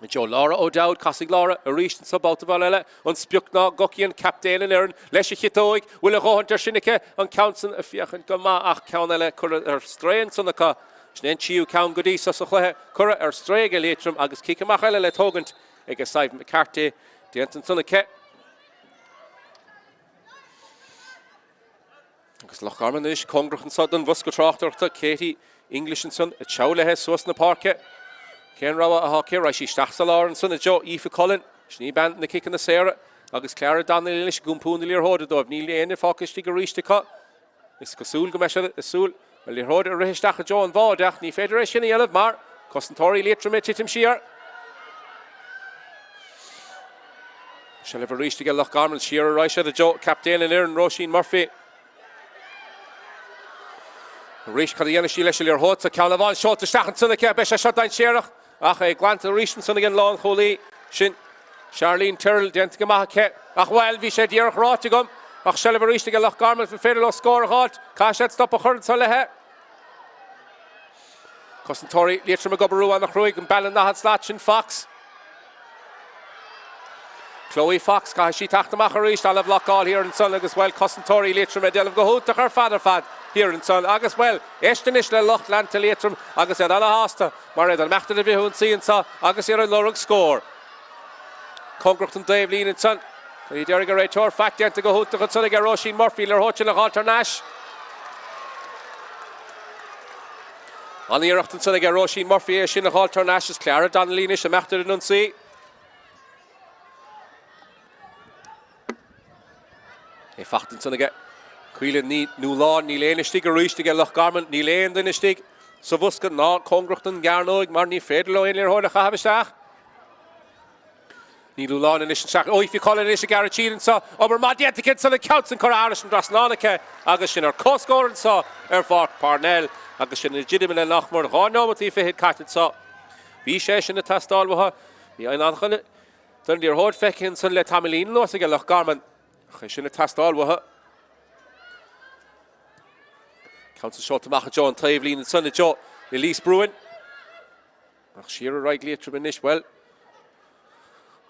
A: Joe Laura O'Dowd, Cassig Laura, a Rish and Subaltavalella, on Spukna, Gokian, Captain and Ern, Leshachitoig, will a Hunter Shinnika, on Council of Fiachan Gama, Ach Counella, Cura, Strain Sunaka, Snenchiu, Count Gadisa, Sohle, Cura, or Strega Liatroim, Agus Kikamachella, let Hogant, Egasaiv McCarthy. The entrance on the kit. Agus Loch Garman is Congrach and Sudden, Vuska Tráchtaire, Katie, English and Son, a Chowle has Swas in the park. Ken Rawa a hockey, Rishi Stachsalar and Son, a Joe, Aoife Cullen, Schnee Band in the kick in the Sarah, Agus Clara Donnelly, Gumpoon, the Lear Hodder, Dove, Neil Lane, Focus, Stiga Reach the cut. It's Casul, Gamesha, the Sul, a Lear Hodder, Rishtacha Joe and Valdach, Ni Federation, Yellow Mar, Commentator Liatroim, Chitim Shear. Shall ever reach to get Loch Garman, Shearer, Risha, the Joe, Captain and Aaron, Roisin Murphy. Rís cad dhéana sí leis ar hót a ceanna bháin seo a stachan sanna ce be sé seo dain séireach ach é gláanta rísan sanna gin lán cholí sin Charlene Tyrrell déanta go maithe ce ach bhfuil bhí sé díarach ráte gom ach se le bh ríiste go Loch Garman fa féidir le scór háit cá sé stop a chuirn sa lethe Commentator Liatroim go brú annach roiig an ballan nachad slat sin Fox Chloe Fox cá sí taachtamach a ríist a leh Lochgáil hÉireann son agus bhfuil Commentator Liatroim déanamh go húteach ar fad hÉireann son agus bhfuil éistenis le Loch Lanta Liatroim agus é anna hásta mar é an meachtain a bhíún síonsa agus ar an lorug scór Congracht an Dave Lín son í dearg a réitor fact déanta go húteach an son ag Roisin Murphy le hóte le Tráchtaire Nash An íireachtan son ag Roisin Murphy é sin le Tráchtaire Nash is clear Dan Línis a meachtain an sí É fachtan son ag Cuile ní lá ní léana stig a ríiste go Loch Garman ní léana den stig sa bhusca ná Congracht an Garnóig mar ní féidir le aon ar hóide chahabaisteach Ní lá in is seach ó fi chola is a gartían sa aber má déanta sa le ceart an choráris an drasnánacha agus sin ar cóscóran sa ar Páirc Parnell agus sin legitimate le nachmór gánámatí féhéad caitan sa Bhí sé sin na testáilmhatha bhí ein anchanna don díor hóid fecinn san le tamilín los go Loch Garman chu sin na testáilmhatha Count shot amach John Tavelin and son of Joe Elise Bruin ach siar right Liatroim inis well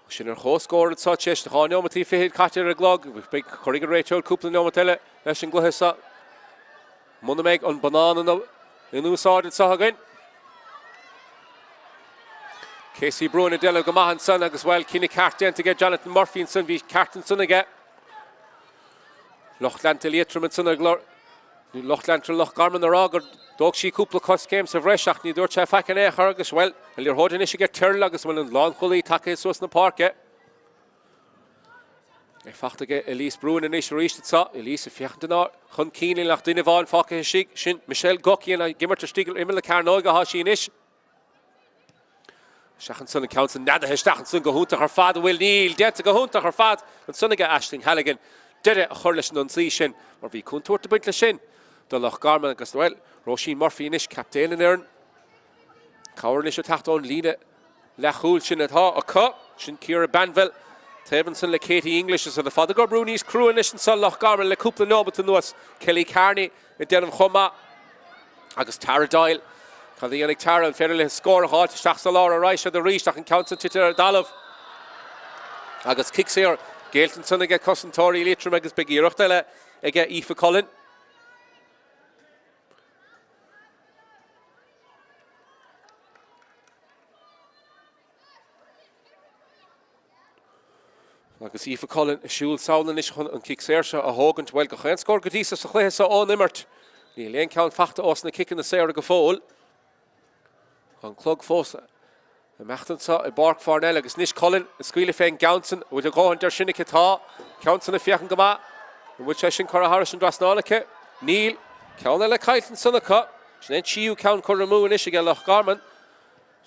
A: sin ar chóscóir an sa teist há neomatí féhéad caiitear a glog big chuig a réiteol cúpla neomatile leis an gluthe sa Domhnaigh an banana in úsáid sa again Casey Bruin a dela go maithe son agus bhfuil cinna ceart déanta go Jonathan Murphy an son bhí ceartan son aige Loch Lanta Liatroim an son a glór Loch Lanta Loch Garman ará gur dóg sí cúpla cos céim sa bhreisach ní dúirt sé feicean é chur agus bhfuil a líor hóid is go Tyrrell agus bhfuil an lán chulaí take suas na páirce é fachtaige Elise Bruin in is ríiste sa Elise fiochan den ár chun cíine leach duine bháin fácha sig sin Michelle Gokian a gimmart stigil imime le Carnóig a há sí inis Seachan son an count an nadathe stachan son go húntaach ar fad bhfuil níl déanta go húntaach ar fad an sonnaige Aisling Halligan deire a chur leis an sí sin mar bhí cúntúirta buint le sin do Loch Garman agus bhfuil Roisin Murphy inis captain in éireann Cabhair is a tachtón líne le chúil sin atá a cu sin Ciara Banville Tavenson le Katie English is a fada go brúníos cruúin is an son Loch Garman le cúpla nóbata nuas Kelly Carney i déanam chuma agus Tara Doyle Tá dhéananig Tara an féidir le scór a háit isteach sa lá a ráise a ríisteach an count an titir ar dalamh agus kick séar Gaeltan son ag Commentator Liatroim agus big íireachta eile ag Aoife Cullen agus Aoife Cullen siúil saolan is chun an kick séir se a hágant bhfuil go chéan scór go dtí sa chléthe sa ón immert ní léon ceann fachta os na kickin na séir go fóil an clog fós a meachtan sa i Páirc Parnell agus níos Cullen a scuile féin Gaunson bhfuil a gáin der sinna tá Gaunson a fiochan go maith bhfuil sé sin chur a Harris an drasnálacha Níl ceanna le caiitan sanna cu sin tíú ceann chur a múin is go Loch Garman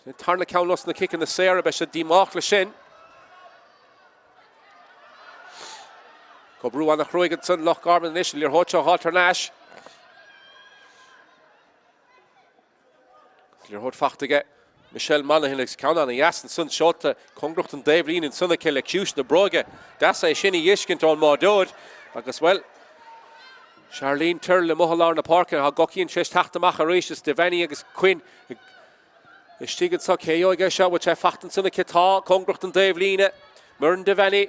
A: sin tarna ceann los na kickin na séir a be se dímach le sin Go brú annach roiig an son Loch Garman inis líor hóte Tráchtaire Nash líor hót fachtaige Michelle Monaghan legs ceann anna jasan son seolta Congracht an Dave Lín an sonna ce le ciúis na bróige das é sinna dhiiscint ón mádóid agus bhfuil Charlene Tyrrell le mohalár na páirce ha gocíonn sé taachtamach a rééis is Deveni agus Quinn is tígann sa céoige seo bhfuil sé fachtan sonna tá Congracht an Dave Líne mar an Deveni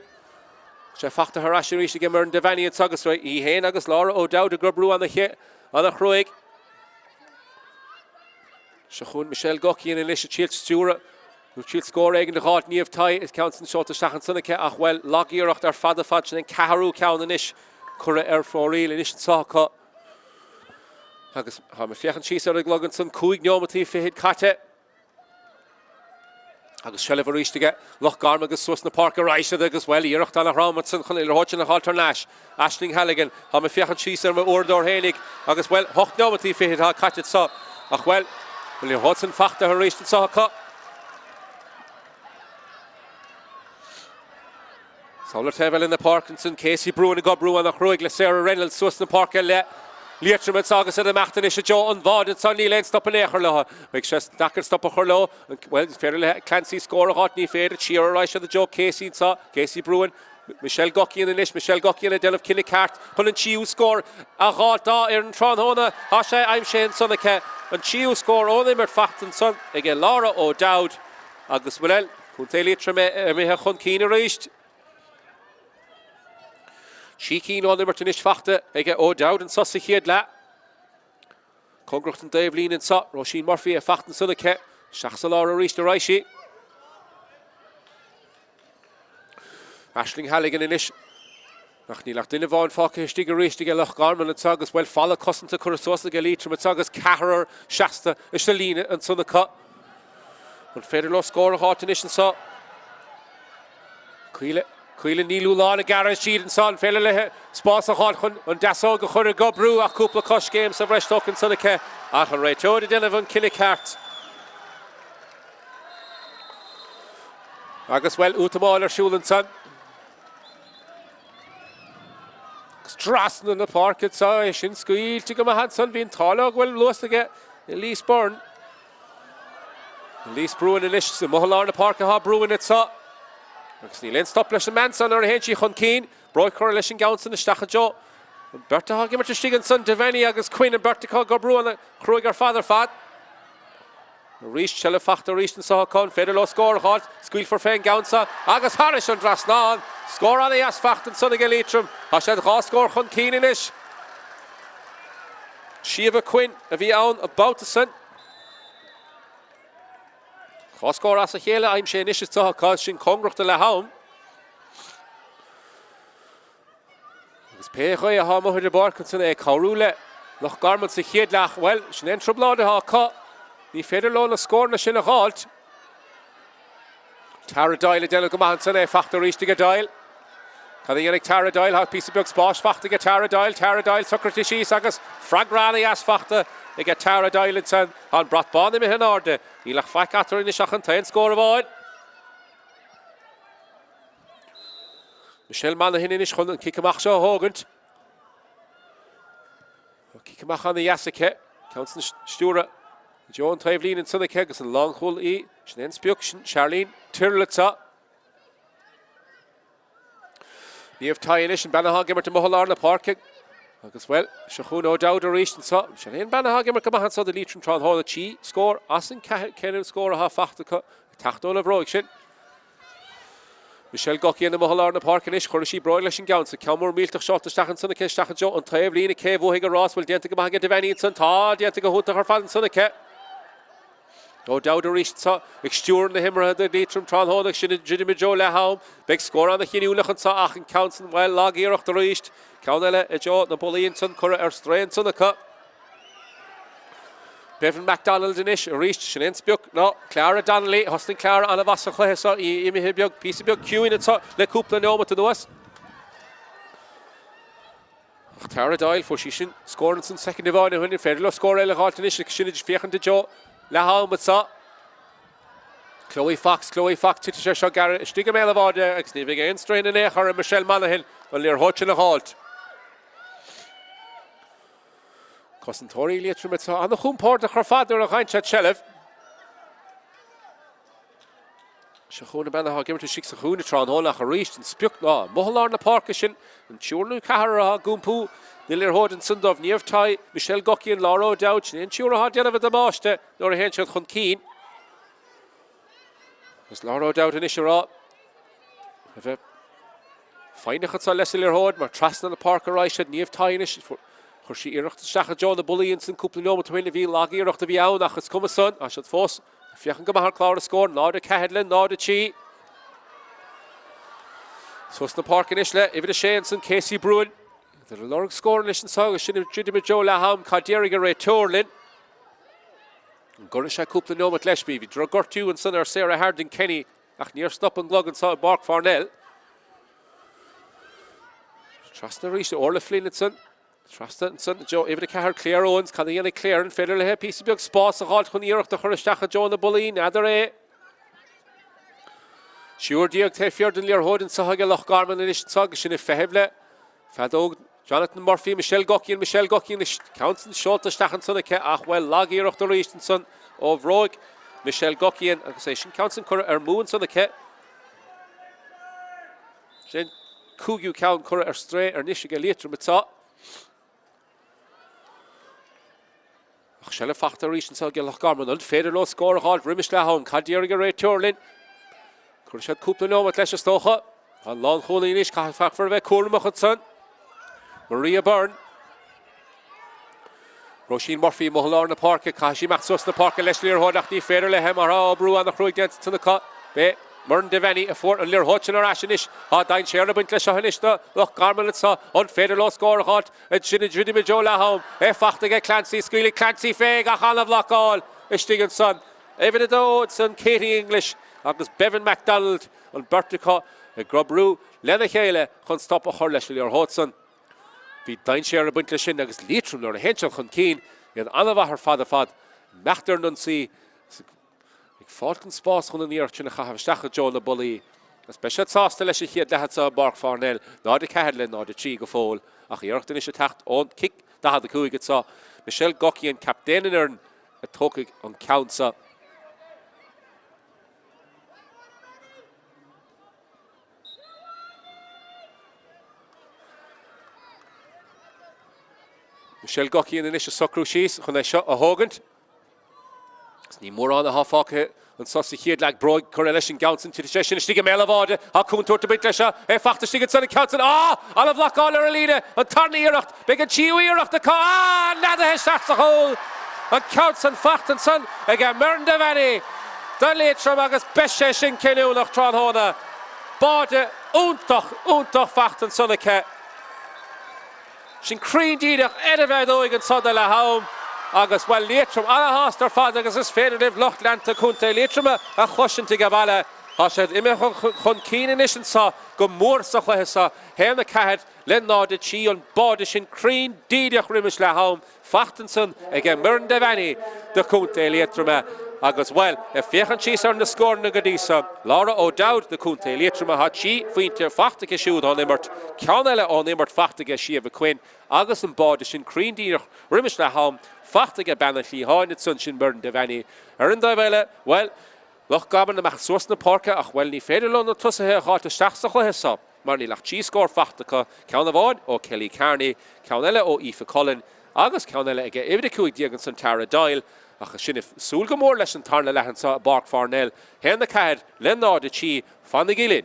A: sé fachta harráis ríiste go mar an Deveni an agus í héin agus lára ó dád a grobrú anna chruig Se chun Michelle Gokian in leis a tíilt stúra nó tíilt scór éigen de gáit níomh tai is ceann san seolta stachan sannacha ach bhfuil lagíoracht ar fada fad sin ceharú ceann inis cura ar fóríil inis an sácha agus ha me fiochan síos ar ag logan san cúig neomatí féhéad caite agus se le bh ríiste Loch Garman agus suas na Páirc Ráise agus bhfuil íireacht anna rámat san chun le hóte na Tráchtaire Nash Aisling Halligan ha me fiochan síos ar me úrdór hénig agus bhfuil hocht neomatí féhéad ha caite sa ach bhfuil Will you Hudson fachta her race to Saka? Solar Tevel in the Parkinson, Casey Bruin, and Gobru, and the Craobh Sarah Reynolds, Susan Parker, Liatroim agus a meachtain is Joe an bhád an ní len stop an éair le. Meg sé dachar stop a chur well féidir le Clancy score a hot ní féidir tíar ráis a Joe Casey sa Casey Bruin. Michelle Gockian in Michelle Gockian a Delph Killicart put an Chiu score a gá an Tráchtaire a sé I'm Shane Sonnacha an Chiu score on him fachtan son again Laura O'Dowd agus well kunté Liatroim me ha chun cín a réist sí cín on him tunis fachta again O'Dowd an sosa chéad le Congracht an Dave Lean in sa Roisin Murphy a fachtan Sonnacha seachsa Laura réist a ráisi Ashling Halligan in ish. Nach ní lach duine bháin fáca stig a réistig a Loch Garman an agus well falla cosanta chuirsosa a Liatroim agus cahar seasta is le líne an sunna cut. An féidir lo scór a hátain is an sa. Cuile nílú lá a garage siad an sa an féile le spás a háchun an dasó go chur a gobrú a cúpla cos game sa bhreistoch an sunna ce ach an réiteoir a déanamh an Killicart. Agus well útamáil ar siúil an san. Strassen in the park at sa sin squeal to come had son being taller well lost to get Elise Byrne. Elise Bruin in ish the Mohlar in the park ha Bruin at sa. Neil Lynn stop lesh man son or henchi chun keen broy correlation gowns in the stachajo. Berta ha gimme to stigan son Deveni agus Queen and Berta go Bruin Kruger father fat. Reach Chelle Fachter reached and saw con Federal score hot squeal for Fang Gounsa agus Harris on Drasnan score on the ass Fachten son again Liatroim Hashad Ra score chun keen in ish Shiva Quinn a bhí about the sun Ra score as a chéile I'm sé ish to cause sin Congracht le haum Agus péchoi a ha mo de bark son e Caorúle Loch Garman sa chéad lach well sin en troblade ha ca Ní féidir lo na scór na sin a gáilt. Tara Doyle a déanamh go maith san é fachtar ríiste Doyle. Cad dhéanamh Tara Doyle ha písa beag spáis fachta go Tara Doyle Socrates síos agus fragrana as fachta I get Tara Doyle san an brat bána me hin áde. Ní lech faic atar in seach an tain scór a bháin. Michelle Manna hin inis chun an cicamach seo hógant. Cicamach an na Yasace. Counts na stúra. Joan Trevelin in Sunnacha agus an long hole Snen spiuk Charlene Tirlitza. Níomh Tainis and Banahag gimmer to Mohlar na park. Agus well, Shachun O'Dowd a reached and saw Shannon Banahag gimmer come on saw the Liatroim Tráchtaire chi score Asin Kennan score a half fachta Tachtaire Broigshin. Michelle Gockian in the Mohlar na park and ish Chorishi Broilish and Gowns, a Camor Miltach shot to Stachan Sunnacha Stachan and Trevelin a cave Wohiga Ross will Diantica Maga Devani and Santa Diantica Huta her fan Sunnacha. O'Dowd a reached sa extúr na himmer the Liatroim Tráchtaire sin Jimmy Joe le haum big score on the Chinúlach and sa ach and counts and well lag íirecht the reached Caunella a Joe na Bullion son Cura strain Sunnacha Bevan MacDonald in ish reached Shannon Spiuk no Clara Donnelly hosting Clara on a vasa chlesa I imi hibiog piece of queuing it sa le cúpla noma to us Tara Doyle for she sin scoring some second divine when in Federal score ele halt in ish shinage fiachan to Joe Le haum with sa Chloe Fox Titisha Shagar Stiga Melavada exnivig again strain in Echar and Michelle Monaghan when they're hotch in a halt Cossentori Liatroim mit sa an the humport the father of Heinz Chelef Shachuna Banahag gimmer to Shix Chuna Tráchtaire reached and Spiuk na Mohlar na Parkishin and Churnu Kahara Gumpu Nilir Hod and Sundov Níomh Tai Michelle Gockian and Laura O'Dowd and Chura had Denver the Master nor Henchel chun keen As Laura O'Dowd in Ishara have a fine at sa Leslie Hod mar trasna na park Arisha Níomh Tai in Ish for she irecht Stacha Joe the Bullions and couple no to win the lag irecht the Viau nach it's come son I should force Fiachan go mahar Clara score now the Cahedlin now the Chi So it's the park in Ishle even the Shaneson Casey Bruin The Lorg score in Saga Shin Jimmy Joe Laham Caderiga Ray Torlin. Gorisha Kupla Nomat Leshby, Drogortu and son are Sarah Harding Kenny, Ach near stop and glug and saw Páirc Parnell. Trasta reached Orla Flynn and son. Trasta and son Joe even the Cahar Claire Owens, can the Claire and Federal Hay piece of big spots of Halt Hunirach the Hurstacha Joe and the Bully, Nadare. Sure Diog Tefjord and Lear Hod and Sahaga Loch Garman and Ish Sag Shin Fehevle. Fadog Jonathan Murphy, Michelle Gockian, Counson, Schulta, Stachanson, well, Lagi, Rochter Eastonson, of Roig, Michelle Gockian, and say, Counson, Moon, son of Ket. Jen Kugu Count, Cura, Stray, or Nishiga Liatroim, Shell Factor Easton, so get Loch Garman, and Fader low score, Hall, Rimish Lahon, Cadiriga Ray Turlin, Curshad Kupano, with Lesha Stocha, and Long Holy Nish, Kafak for a Kurmachotson. Maria Byrne. Roisin Murphy, Mohlar in the park, Kashi Maxus in the park, Leslie Hodach, Fader Lehem, or Brew on the Croy gets to the cut. Be Mern Devani, a fort, and Lear Hutchin or Ashinish, Hot Dine Share, Bint Leshanishta, Loch Garman, it's a unfader low score, Hot, and Shinny Jola home, Fachta Clancy, Squealy Clancy Fag, a Hall of Loch all, Ishtigan son. Even though it's on Katie English, Agus Bevan MacDonald, and Bertica, a Grubru, Leather Hele, can stop a Hor Leslie or Hudson. Bhí dain sé ar a buinte sin agus Liatroim nuair a héinteal chun cín iad anmhath ar fad a fad meachtar nun sí ag fáiltan spás chun an íocht sin a chaitheamh isteach Joe na Bullaí as be sé sásta leis a chiad leithe sa Páirc Parnell náid a ceithre le náid a trí go fóil ach íocht is a techt ón kick dahad a cúig sa Michelle Gockian captéann ar a tócaigh an countsa. Michelle Gockian in is a socrú síos chun é seo a thógant. Ní mór an a háfácha an sosa chiad le broig chur leis an Gaunson tí sé sin stíige méile bháide a cúntúirta bit lei seo é fachta stíige san Gaunson an bhlach gáil ar a líide an tarnaí iirecht beag an tíú iirecht a cá nada heisteach sa hól an Gaunson fachtan san ag a Mern Devani don Liatroim agus beis sé sin cinú nach tráthnóna báide úntach fachtan san a ce. Sin crín díideach edabheith óig an sada le haum agus well Liatroim anna hástar fad agus is féidir libh Loch Lanta cúnta Liatroim a chuisinta go bhaile a sé ime chun cían is an sa go mór sa chutha sa héanna caithead le náda tí an báide sin crín díideach rimis le haum fachtan san ag an Mern Devani de cúnta Liatroim agus well fiechan síos ar na scór na gadísa Laura O'Dowd de cúnta Liatroim hat sí faointe fachta siúd an immert ceann eile an immert fachta siomh cuin agus an báide sin crín díideach rimis le haum fachta banna llí háinid sun sin Mern Devani ar an dábheile well Loch Garman amach suas na parca ach well ní féidir le na tusathe háta isteach sa chutha sa mar ní lech tí scór fachtacha ceann bháin ó Kelly Carney ceann eile ó Aoife Cullen agus ceann eile ag éidir cúig díagan san Tara Doyle ach sinna súil go mór leis an tarna leithan sa Páirc Parnell héanna caithead le náda tí fanna gilín.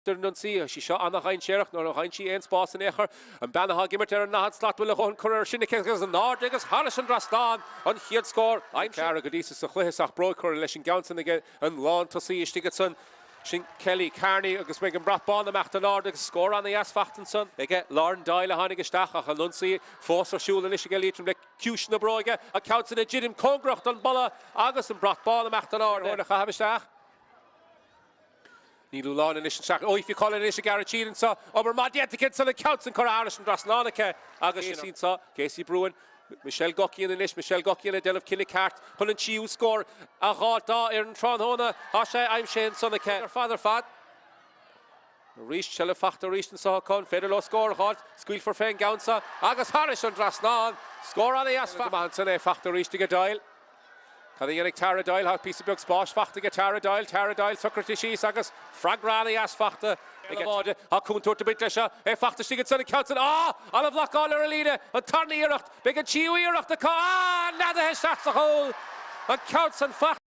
A: Nun sí sí seo annach hain séireach nó hain sí ein spás an éair an bannaá gimmert ar an náhad slat bhfuil chun chuir sinna agus an nád agus Harris an Drastáin an chiad scór aim cear go dtí sa chluitheach bro chuir leis an Gaunson aige an lán tosí istigad san sin Kelly Carney agus mé an bratbán amach an nád agus scór an as fachtan san ige Lauren Doyle a hánig isteach ach an lunsaí fós ar siúla leis a Liatroim le ciúis na bróige a Gaunson a jidim congracht an balla agus an bratbán amach an nád chuir a chahabh isteach. Ní lúláin in is an seach Aoife Cullen is a Garachín sa aber má diaticid sa le Gaunson chur Harris an Drasnánacha agus sin sa Casey Bruin Michelle Gockian in is Michelle Gockian a delh cinna cart chun an tíú scór a ghátá ar an tráthnóna há sé aim sé sannacha ar fad Rís se le fachta rís an sa chun féidir le scór ghát scuil for féin Gaunsa agus Harris an Drasnán scór an as man san é fachta rís go Doyle Cad dhéanamh Tara Doyle hat písa beag spáis fachta go Tara Doyle tucirtí síos agus fragrana as fachta ag bháide a cúntúirta bit leis é fachta stigad sanna Gaunson an bhlach gáil ar a líide an tarnaí iirecht beag an tíú iirecht a cá nada heisteach sa hól an Gaunson fachta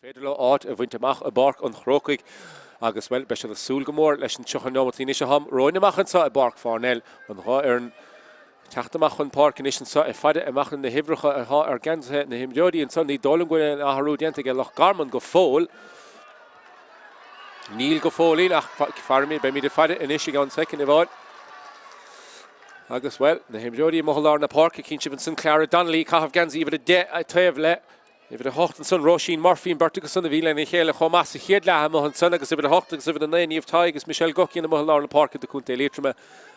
A: féidir le áit a bhaint amach a barc an chrócaigh agus bhfuil be se le súl go mór leis an tuchan nómatí is a ham roin amachchan sa a Páirc Parnell an hÁireann teachtamach an Páirc in sa a fada amachchan na hibrecha a há ar ganthe na himdeodaí an son ní dólan gine a harú dianta ge Loch Garman go fól níl go fólín ach farmi be mi de fada in isig an second i bháid agus well na himdeodaí mohallar na Páirc a cínse van san Clara Donnelly caithh gansa iad a de a taobh le If the hocht son Roisin Murphy and Bertus son the Villa and Hale Homas Hiedla Mohan son agus if the hocht agus if the nine of Tigers Michelle Goki in the Mohalar Park at the Kunte Liatroim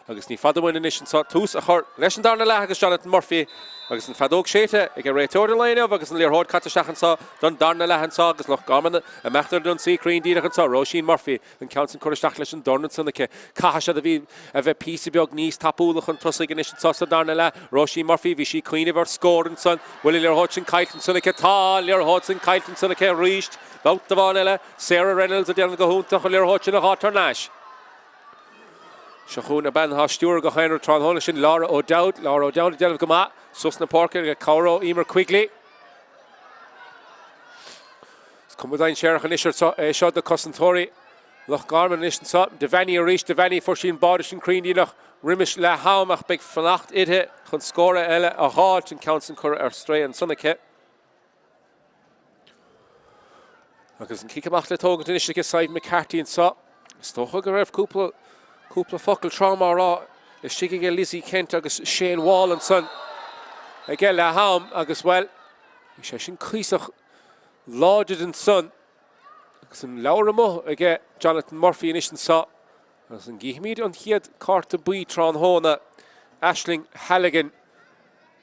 A: agus ni fada win nation saw tous a heart lesson down the agus Jonathan Murphy agus in Fadog Sheta a great order line of agus in Lear Hort Catashachan saw done down the Lahan saw agus Loch Garman a Machter done see Green Dean saw Roisin Murphy and Council Corishachlish and Dornan son the Kahasha the V of a piece of your knees tapulach and Tussig and Nation saw down the La Roisin Murphy Vichy Queen of her scored and son Willie Lear Hodgson Kite son the Lear Hodgson Kite son the reached bout the Vanilla Sarah Reynolds at the end of the Hunter Lear Hodgson a hot Nash Shachuna ban ha Stewart go Henry Tráchtaire Laura O'Dowd Delv Gama Susna Parker get Cowro Emer Quigley come with ein share and shot the Commentator Loch Garman nation so Devani reached Devani for shin Bodish and Creedy noch Rimish la Haumach big flacht it kon score elle a halt and Council Cur er stray and Sunnike agus an kickamacht le tógan initially get side McCarthy and so stocha go raibh cúpla focail trauma rá is sigige Lizzie Kent agus Shane Wall and son ige le haum agus well sé sin císach láidir an son agus an leabhar mo ige Jonathan Murphy in an sa agus an gihimid an chiad carta buí Tráchtaire Aisling Halligan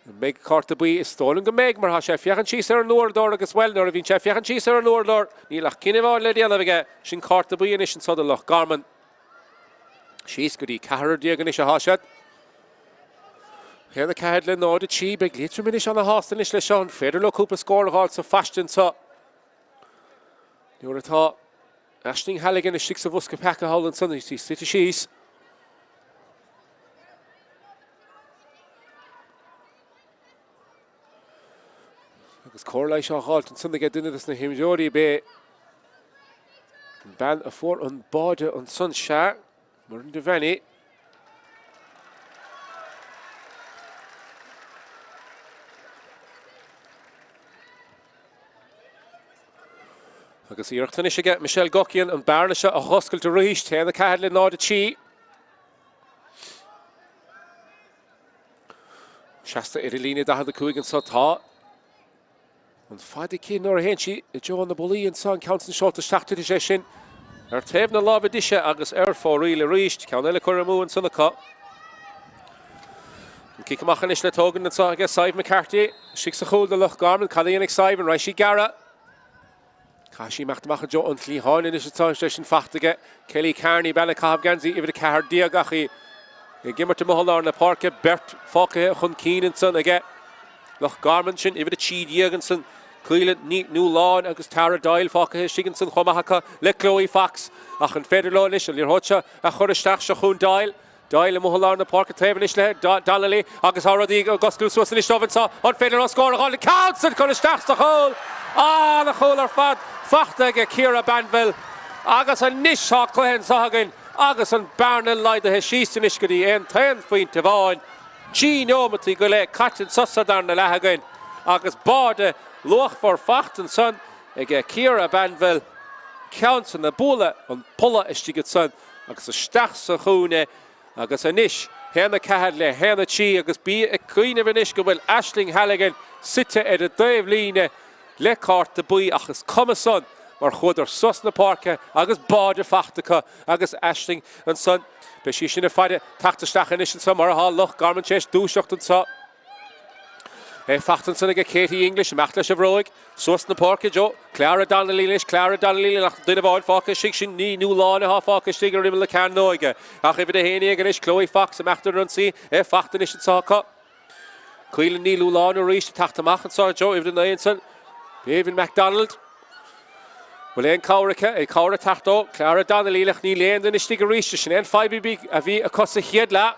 A: an méid carta buí is stólan go méid mar ha sé fiachan síos ar an nuair agus well nuair a bhín sé fiachan síos ar an nuair nílach cinneháil le déanamh ige sin carta buí in an sa de Loch Garman She's good. Cahar Diagan is a hashad. Here the Cadlin or the Chi big Liatroim minish on the hostel is Leshon. Fair look up a score of also fast and so. You're at all. Ashling Halligan is 6 of us Kapaka Hall and Sunday. See City She's. Because Corlai Shaw Halt and Sunday get into this na him Jody Bay. Ban a 4 on border on Sunshine. Martin Devani. Agus íochttan is get Michelle Gokian and Barnisha a hoscail to reach ten the Cadlin ná de Chi. Shasta Irilina da had the Cúigan sa tá. And fadi cin nor hen chi Joan the Bully and son Council shot the Tráchtaire de sin. Taobh na lábh dishe agus fór riile ríist ceann eile chuir amú an sanna cá. Cícamachchan is le tógan na agus Saibh McCarthy, sig sa chúl de Loch Garman, cadíonnig Saibh an Raishi Gara. Caisi meachtamach jo an tlí háin is atá sin fachtaige, Kelly Carney bella cahabh gansaí iad a cahar diagachaí. Gimmart a mohallar na Páirce Bert fácathe chun cían san aige. Loch Garman sin iad a Chi Diaganson. Cluiche New Lawn agus Tara Doyle fácathe Shiganson chomachacha le Chloe Fox ach an féidir lá leis an Liatroim a choristeach se chun Doyle a mohallar na Páirc taobh le Donnelly agus Haradí agus Cluiche Leathcheannais sa an féidir lá scór a Council choristeach sa chól na chól ar fad fachta ige mBan Beo agus an níos há chluhan sagan agus an Barnell leid a síostan is go dtí an 10 faointe bháin Tí nómatí go le catin sosa dar na leithagain agus báde Loch for facht and son ige mBan Beo Council na bula an pulla is tí go son agus a stach sa chúne agus a níis hena cahad le hena Chi agus bí a cuioine bhanis go bhfuil Aisling Halligan site ar a daobh líne le carta buí agus cuma son mar chud ar sus na Páirce agus báde fachtacha agus Aisling an son be sí sin a fáide tachtasteach inis an sa mar a há Loch Garman séis dúiseacht an sa Fachtan sanna Katie English meachtas a bhróig sus na Páirce jo Clara Donnelly nach duine bháil fáca sig sin ní nú lána há fáca sig ar le can nóige ach ifid a héine an is Chloe Fox a meachtar an sí fachtan is an sáca Cuilan ní lú lána ríist tachtamach an sá jo ifid an éon san David MacDonald Well ein cáirice cára tachtó Clara Donnelly lech ní léon den is tí go ríiste sin en 5BB a bhí a cosa chiad le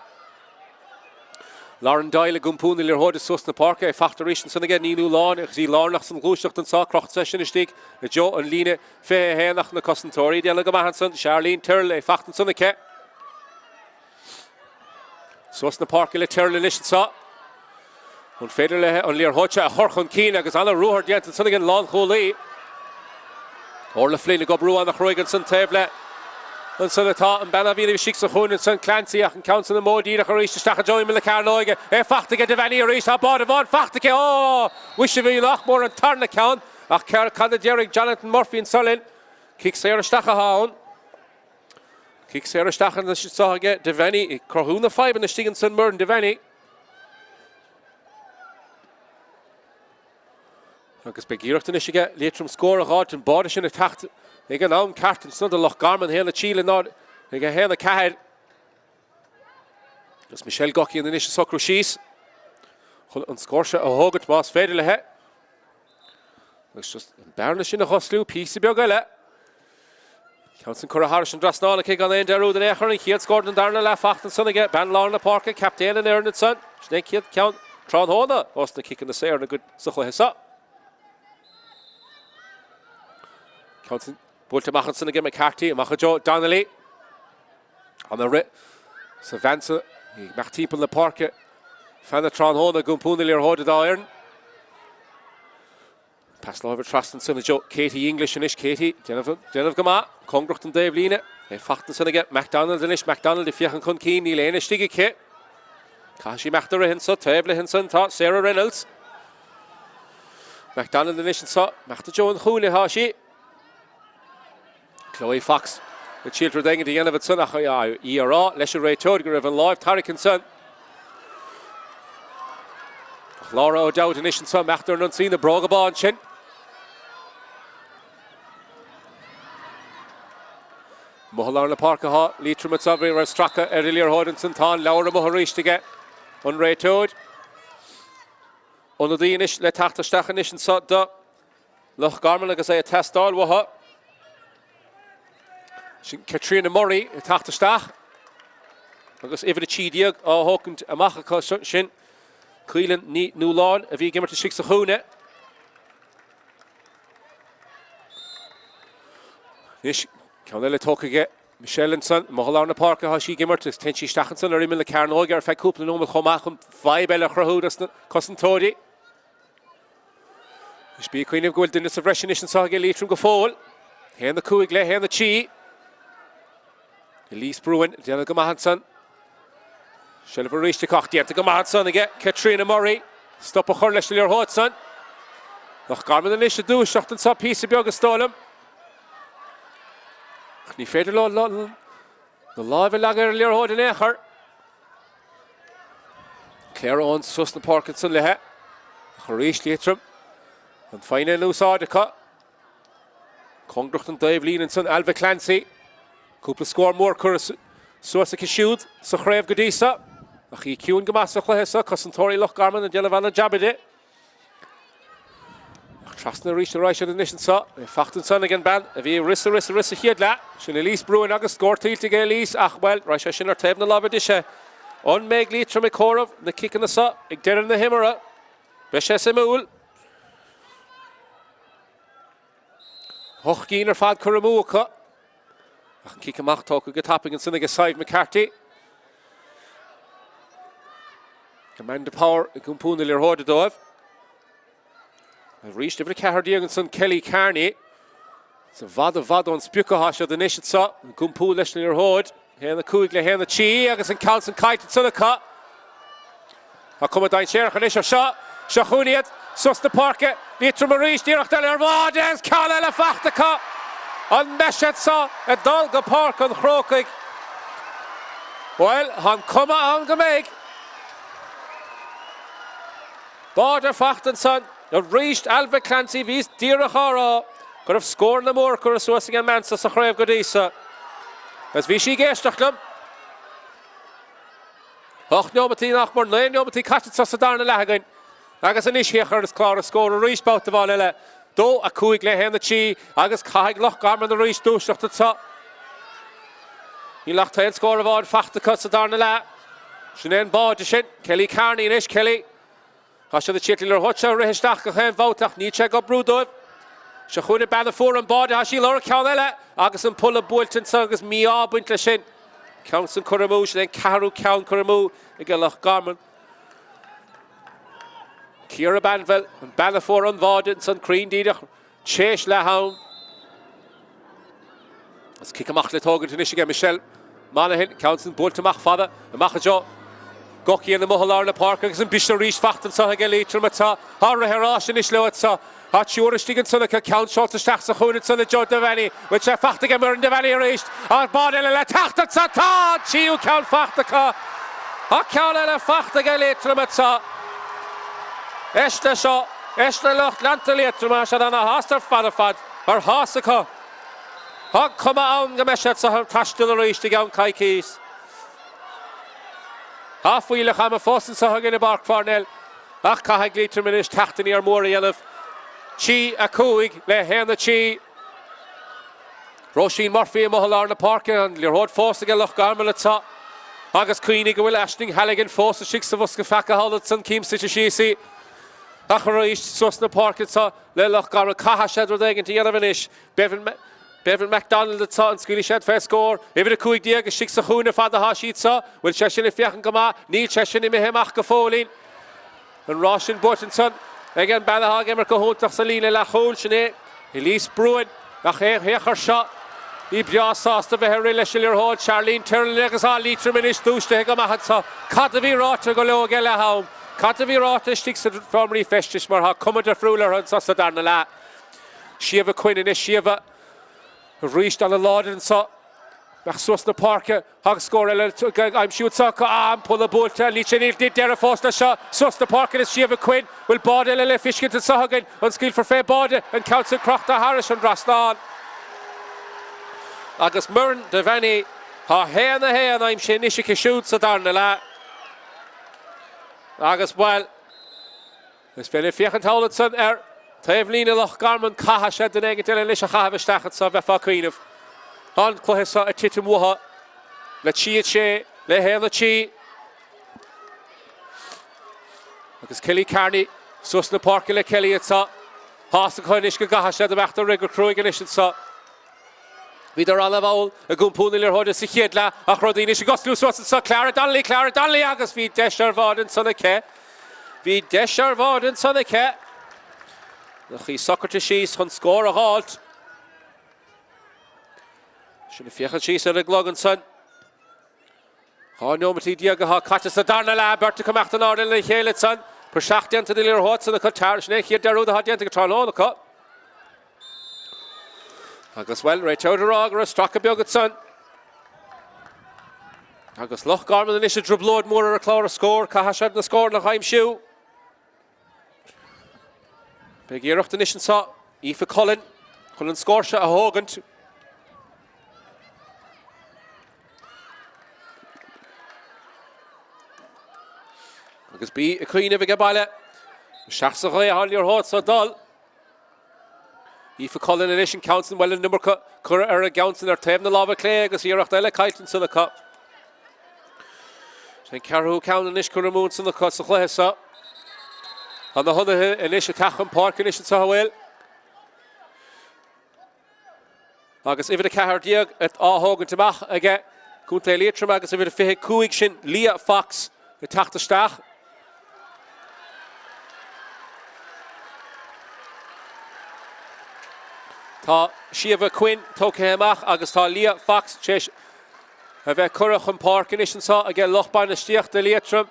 A: Lauren Doyle gumpún ilir hóid sus na parca fachtar rísin san again níú lán ag sí lánach san glúisteach an sá Cráchtaire sin istíg na Jo an líne fé hénach na Commentator déala go maithan san Charlene Turl fachtan san ke sus na parca le Turl is sa an féidir le an líor hóide a chorchan cín agus anna ruúthar diant san again lán cholaí Orla flin go brú nach roigan san table an san atá an bena bhí six a chun san Clancy ach an count an módí a choéis stacha joim le Carloige fachta get devani a rééis a bad a bhd fachta ke wish bhí Lochmór an tarna count ach cear cad Derek Jonathan Murphy an Sullen kick sé ar stacha hán kick sé ar stacha na sáige devani crohúna 5 an stigan san Murn devani agus be gíireachta isige Liatroim scór a gáit an báda sin a tacht ag an am cartan san de Loch Garman héna Chile nád ag a héna cair agus Michelle Goki an inis socrú síos chun an scóirse a hógat más féidir le he agus just an bearna sin a choslú písa beag eile count san cura haris an drasnála ag an éon dearú den échar an chiad scór an darna le fachtan san ige ben lá na parca captéan an éarnad san sné chiad count trán hóna os na kick an na séir na good suchla hesa count Búlta machchan san again McCarthy and macha Jo Donnelly on the rit so Vansa mach típal na parca fanna trán hóna gumpúna líor hóide dá éireann pass lábhar trastan san Jo Katie English inis Katie déanamh go má congrucht an Dave líne fachtan san again McDonald inis McDonald I fiochan chun cín ní léana stigige ce Cashi machtar a hinsa table hinsan tá Sarah Reynolds McDonald inis an sa machta Jo an chúla háisi Chloe Fox the children dang at the end of it son ERA leis Ray Tudgar of live Tarrican son Laura O'Dowd in son after an unseen the Brogaba and chin Mohalar na Parka ha Liatroim at Savri or Straka earlier Hodinson Tan Laura Moharish to get on Ray Tud on the Danish let Tráchtaire Stachanish and Sot da Loch Garman like I say a test all waha Katrina Murray Tráchtaire Stach agus ifir a tídiag á hócant a macha sin Cuilan ní núláin a bhí gimmar a six a chúne Nis ceann le tócaige Michelle and son Mohalar na Parca há sí gimmar tus ten sí stachansan ar imime le Carnoig ar feith cúpla nóma chomacham five eile chrathúdas na Commentator Is bí cuioineh gohfuil duine sa bhreisin is an sáige Liatroim go fóil héan na cúig le héan na tí Elise Bruin, Diana Gomahanson. Shelver reached the cock, Diana Gomahanson again. Katrina Murray. Stop a hurlish to your hot son. Loch Garman and Lisha do, shot and saw piece of Bioga Stolum. Ni fed a lot. The live a lager your hot in Echer. Claire on Susna Parkinson Lehe. Harish Liatroim. And final loose Ardica. Congrucht and Dave Leanenson, Alva Clancy. Cúpla scór mór cur suasa siúd sa Craobh Godísa ach í ciún go measa chluhesa Commentator Loch Garman and déanamh anna jabide ach trasna ríis na ráis an inis sa fachtan san again ban a bhí risa chiad le sin Elise Bruin agus scór tílte go Elise ach well ráis sin ar taobh na lábhar dise on méid Liatroim Córamh na kickan na sa ag deireadh na himara be sé sa múl hoch cín ar fad churamúcha ach kick amach tóca go tapping an sinna go Sive McCarthy Amanda Power i gumpúna líor hóide dóibh a ríist ifir cethir díag an son Kelly Carney sa bhd an spiúcha háise den isis sa an gumpú leis na líor hóid héna cúig le héna tí agus an cail san caiite sanna ca a cuma dain séarach an isis seo chúniad sus na Parca Liatroim a ríist díireachta le ar bhád as cail eile fachta ca An meshet sa a dal go park an chrócaig. Well, han cuma an go méid. Bád fachtan san a ríist Alva Clancy vís díreach árá gur raibh scór na mór gur a suasing an mensa sa Craobh Godísa. As bhí sí géisteach lem. Och neomatí nach mór naon neomatí caite sa darna leagain. Agus an ishéachar is clár a scór a ríist báta bháil eile. Dó a cúig le héna tí agus caig Loch Garman a ríist dúisteachta sa. Í Tráchtaire scór a bhád fachta cut sa darna le. Sinead Bád sin, Kelly Carney inis, Kelly. Has the Chitler Hutcha, Rehistach, Hen Votach, Nietzsche go Brudov. Shahuna Bad for and Bád, Hashi Laura Calella, Agus and Pulla Bulton, Sagas Mia Buntle Shin. Counts and Kuramu, then Caru Count Kuramu, again Loch Garman. Kira Banvel, and Balafor on Vauden, Son Crean Didach, Chase Lahound. Let's kick a Machle Togan to Nishiga Michelle. Manahin, Counts and Bultamach Father, and Machajo. Goki and the Mohalar in the park, and Bishop Reach Fachten Sahaga later, Mata, Harra Herash and Ishlowatsa, Hatchuristigan Sonica, Count Short to Stachsahun and Son of Joe de Valley, which are Fachtigamer in the Valley reached, our body la Tachta Sata, Chiu Count Fachtaka, Hakala Fachtiga later, Mata, Eshta Shaw, Eshta Loch, Lantali, Mashadana, Haster Fadafad, or Hasaka, Hak come on, the Meshat Tash to the reach to Gown Kaikis. Halfway le Hammer Fossen Sahag in the Páirc Parnell. Ach Kahag later Minish Tachtani or Mori Elef. Chi a Cooig, le Hen the Chi. Roisin Murphy and Mohalar in the park and Learhod Fossigal Loch Garman at top. Agus Queenie Will Ashting, Halligan Foss, the Chicks of Uskafaka Hollitson, Kim Stitchisi. Acharish, Susna Park at top. Le Loch Garman Kahash Edward into Yelavanish. Bevan MacDonald at top and Cluiche had first score. Even a Cooig Diag, Chicks of Huna Father Hashitsa. Will Cheshin if Yakan Gama, Neil Cheshin in Mehemach Gafolin. And Roshan Burtonson. Again, Balahag Emerka Hontach Salina La Holshine. Elise Bruin. Hecher shot. Ibia Sasta Veherilla Shiller Hall. Charlene Turl Legasal Liatroim Douche to Hegamahatsa. Katavi Rota Golo Gela Home. Katavi Rota sticks at Formery Festish Marha. Commentator Fruler and Sasta Darnala. Shiva Quinn and Shiva. Reached on the Lord and saw Susna Parker, Hog score, I'm shoot soccer, pull the bolt, Lichenil did there a Foster shot, Susna Parker is Shiva Quinn, will Bode Lille Fishkin to Sahagan, unskilled for Fair Bode, and Council Tráchtaire Harris and Raslan. Agus Murn, Devani, hÉireann, I'm Shin Ishiki shoots at Darnala. Agus well, it's very Fiachan Towletson, Taevlina Loch Garman, Kahash at the negative, and Lisha Havestachat, so Vefa Queen of Han Kohesa, a Titimuha, Le Chi Che, Le Hen the Chi. Agus Kelly Carney, Susna Park, Le Kelly at Sa, Hasta Koinishka Gahash at the back to Rigger Kruiganish at Sa. Vidar Alavol, a Gumpunil Hoda Sikhedla, Achrodinish Goslu Swassa, Clara Donnelly, Agus V. Desher Varden Sonake, V. Desher Varden Sonake. The Socrates she's on score a halt. Should have fiached she's at a Gloggenson. Nomati Diagaha catches the Darnala, Bert to come after Norden and Hélitson. Pershachtian to the Lear Hots and the Qatar, Snake here, Daru the Hadian to Tron on the cut. Agus well, right out of Roger, struck a Biogatson. Agus Loch Garman initiative Drubload more a Clara score, Kahashad the score, Lochheim shoe. Big year of the nation saw Aoife Cullen Scorsha a Hogan. Agus be a Queen of a Gabala. Shachsaway on your heart so dull. Aoife Cullen and Nation Council well in number Cura Era Gounson or Tevna Lava Clay, agus year of the Kaitan to the cup. St. Caru Count and Nish Kuramoons in the cut, so Clehesa. On the Hunter Inish Tachan Park Inish Sahawel. Agus if the Cahar Diag at Hogan to Mach again. Kunte Liatroim agus if the Fihe Cooig Shin Leah Fox the Tráchtaire. Tá Shiva Quinn Tokemach agus tá Leah Fox Chesh. Have a Currachan Park Inish saw again Lochban Stiach the Liatroim.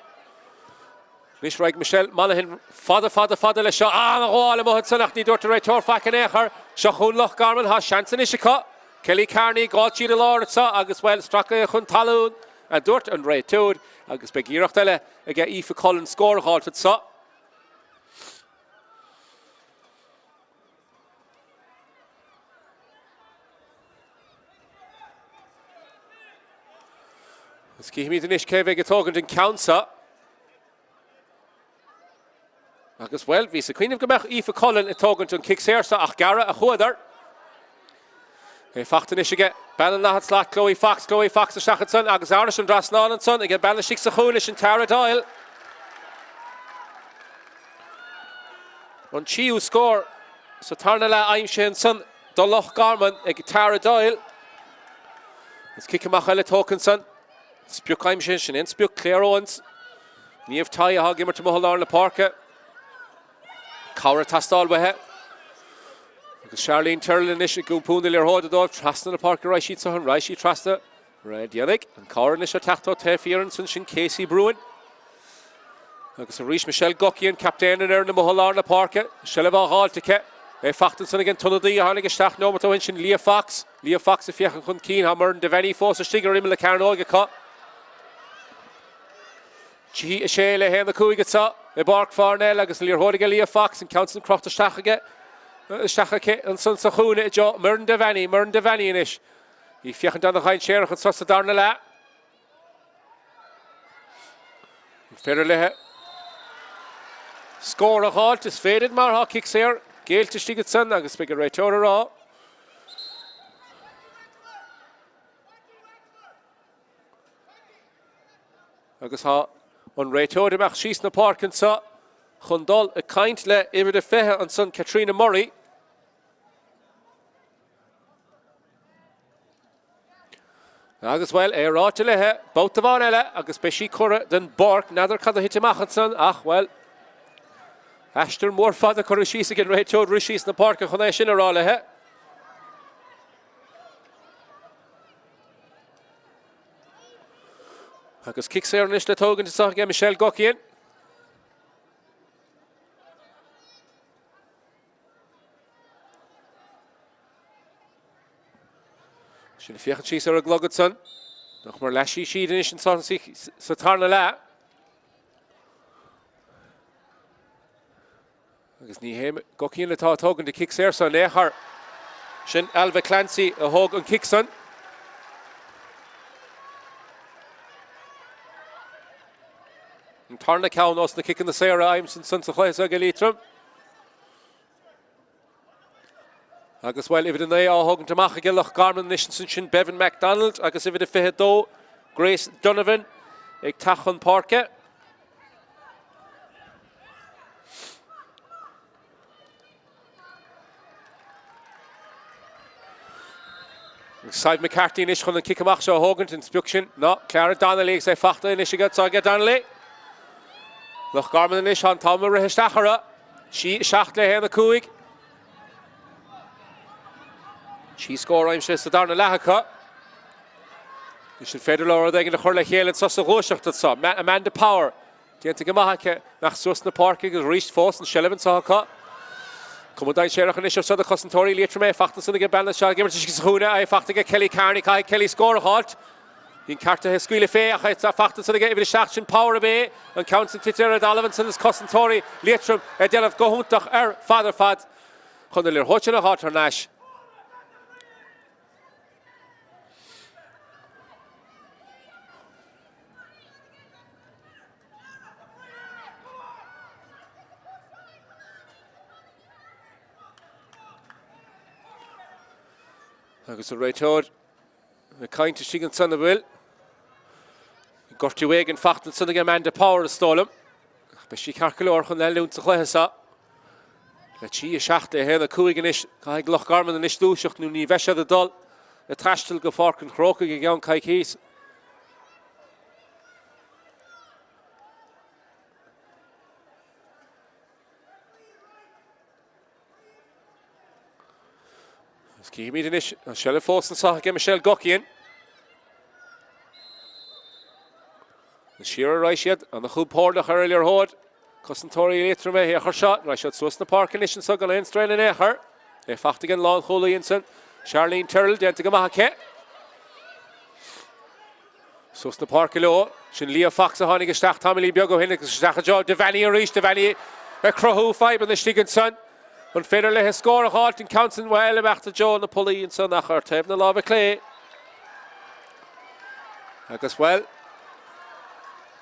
A: Nish Reich Michelle Manahin Father le shot the wall of Mohad Sanachni door to right or Fack and Echer Shahun Loch Garman has chance in Ishika Kelly Carney Galchi the Lord saw Agus well struck a Hun Talun and Dort and Ray Toad Agus Big Yirachtele again Aoife Cullen score halted saw. Let's keep me to Nish Kevig at Hogan in Counsa. Agus well, Visa Queen of Gamach Aoife Cullen at Toganton kicks here, so Achgara a Huadar. Fachtain is aige Bannan nach slát Chloe Fox a stachad son agus áras an drasnán an son aige Bannan sig sa chúnis an Tara Doyle. An chiú scór sa tarna le aimse an son do Loch Garman ag Tara Doyle. Is kick amach eile tócan son. Spiúch aimse sin in spiúch Claire Owens. Níomh tai a gimmer to Mohalar na Parca. Cowra tastal wehe. Agus Charlene Turlin is go púna lir hóid adóibh trasna na Parca Raishid sa han Raishid trasta. Red Yannick and Cowra is a tachtó tefíoran sin Casey Bruin. Agus a rís Michelle Gockian captain in na Mohalar na Parca. Sheleva Haltike. Fachtain son again tunnadí a hánig stach nó mató sin Leah Fox a fiachan chun cín ha murn de venny fós a stigar imile carnóga ca. Chi a sé le hen na cúige sa Páirc Parnell agus lir hóige Leah Fox and Council Crocht stachige an son sa chúna jo murn de venny inis. I fiachan dan a chain séach an sosa darna le. Féidir lethe. Scór a halt is féidir mar ha kicks here. Géilte stigad son agus big a réiteóra rá. Agus ha an réiteóra meach síos na Páirc sa chun dul a caint le idir de fethe an son Katrina Murray. Agus well ráte lethe bouta bhán eile agus be sí cura den Páirc nadidir cad a hitimach an son ach well Ashton mór fada chu síos agin réiteóid síos na Páirc chun é sin ará lethe. Agus kick sé an is le tógan sa ge Michelle Gockian. Sin fiachan síos ar a glogad son. Nach mar leisí siad in is an sa tarna le. Agus ní héim Gockian le tá tógan de kick sé son échar. Sin Alva Clancy a hóg an kick son. An tarna cawn os na kickin na Sarah Imes and son sa chléis ag a Liatroim. Agus well ifid an é á hógan tamach ag Loch Garman nisin sin Bevan MacDonald agus ifid a fihe dó Grace Donovan ag tachan Páirce. Said McCarthy in is chun an kick amach seo hógant in spiúch sin. No, Clara Donnelly ag sé fachta in is agad sa agad Donnelly. Loch Garman in is an tamar rithe stachara. Sí seacht le héna cúig. Sí scór aimse sa darna lethecha. Is sin féidir leir ag na chuir le chéile sa sa ghóiseachta sa. Amanda Power. Dianta go maithacha nach sus na Páirc agus ríist fós an Shelevan sa cha. Commentator séach an is sa Commentator Liatroim fachta san ag banna se gimmer sig chúna a fachta ag Kelly Carney kai Kelly scór halt. Hín carta he scuile fé a chaid fachta san ag ifir seach sin Power bé an Council Titera Dalavan san is Commentator Liatroim a dealh gohúntaach fadar fad chun lir hóitina hát ar náis. Agus a réiteóid a cainte sigan san a bhfuil. Gortí weig an fachtan san ag Amanda Power a stólam. Be sí carcailóir chun eilún sa chléthe sa. Le tí a seachta a héna cúig an is caig Loch Garman an is dúiseach nú ní bheise a dul a taistil go Páirc an chrócaig ag an caig híos. Cíimiid in is an Shelley fósan sa ag Michelle Gockian. An siar a Raisiad an na chúb pórlach ar lir hóid. Commentator Liatroim a chur seo. Raisiad sus na Páirc in is an sa gan éon strain in échar. Fachta gan lán chola insan. Charlene Turl dianta go maithacha. Sus na Páirc leo. Sin Leah Fox a tháinig isteach tamilí beag ó hinnig agus isteach a jo de Vanny a ríis de Vanny a Craobh fibe an na stigan son. An féidir le scór a halt in Council well meachta Jo na polaí in son nach ar taobh na lábha clé. Agus well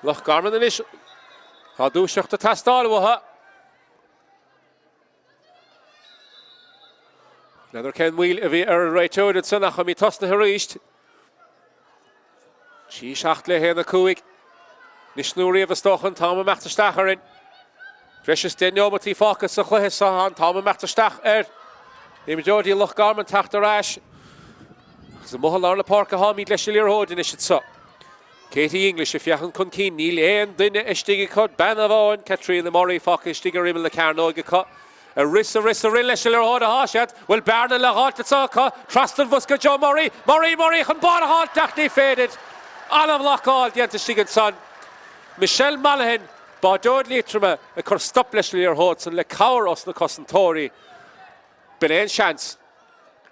A: Loch Garman in is há dúiseacht a tastáil bhtha. Another Ken Wheel of the right out at Sonachami Tosna Harist. She Schachtle here the Kuig. Nishnuri of a Stochen, Tom Mac Stacherin. Precious Denobati Focus of Lehesahan, Tom Mac Stacher. The majority of Loch Garman Tráchtaire. The Mohalar Park of Hamid Leshilir Hod in Ishitsa. Katie English, if you can Kunkin, Neil Ain, Dinna Estigicot, Banavon, Katrina Murray, Focus, Stigerim, the Carnoga. A rissa Leshilir Hod a Hashat, will Barna La Hot at Saka, Trustin Vuska Joe Murray, Murray, and Bonahot, Dachny faded. Alam Loch all, the Antistigan son. Michelle Malahan, Badod Liatroim, a Corstop Leshilir Hods, and Le Cowros, the Cossentori. Ben chance.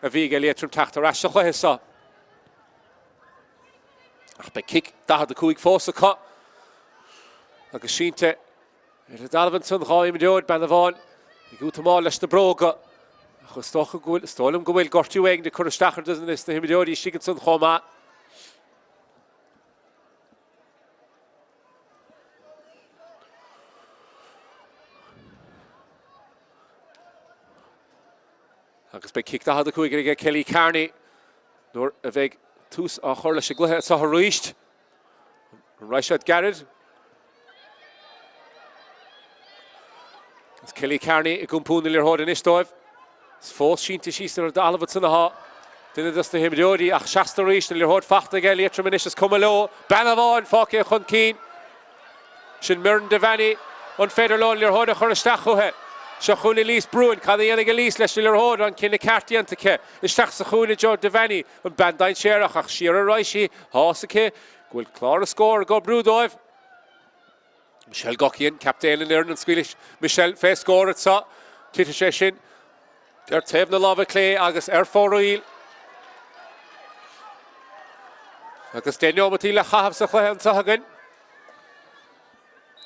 A: A Viga Liatroim Tráchtaire Ashachesa. Ach, by kick, that the Kuig Fossa cut. Like a Shinte. It Dalvinson, Roy Medod, Banavon. You go to Mall, the Broga. Stolum Goil, Gorty Wang, the Kurstacher doesn't this, the Himidori, Shigenson, Homa. Agus by kick da the Kuig again Kelly Carney. Nor a veg tus a Horla Shigla saw her reached. Rashad Garrett. It's Kelly Carney a Gumpoon in Hod in Istov. It's false sheen to she's there the Alvatson ha. Then it's the Himdodi ach Shasta reached in Hod Facht again Liatroim is come low. Banavon Fokke Hunkeen. Shin Mirn Devani on Federlon Hod a Horstacho. Shachuni Lees Bruin, Cadayana Galis, Leshilir Hod on Kinnicartian to Ke, Ishtach Sachuni Joe Devani, and Bandine Sherach, Shira Raishi, Hasake, Will Clara score, go Brudov. Michelle Gockian, captain in there and Squealish. Michelle face score at Sa, Titasheshin, they're Tevna Lava Clay, Agus Erforoil. Agus Daniel Matila Hav Sachahan Sahagan.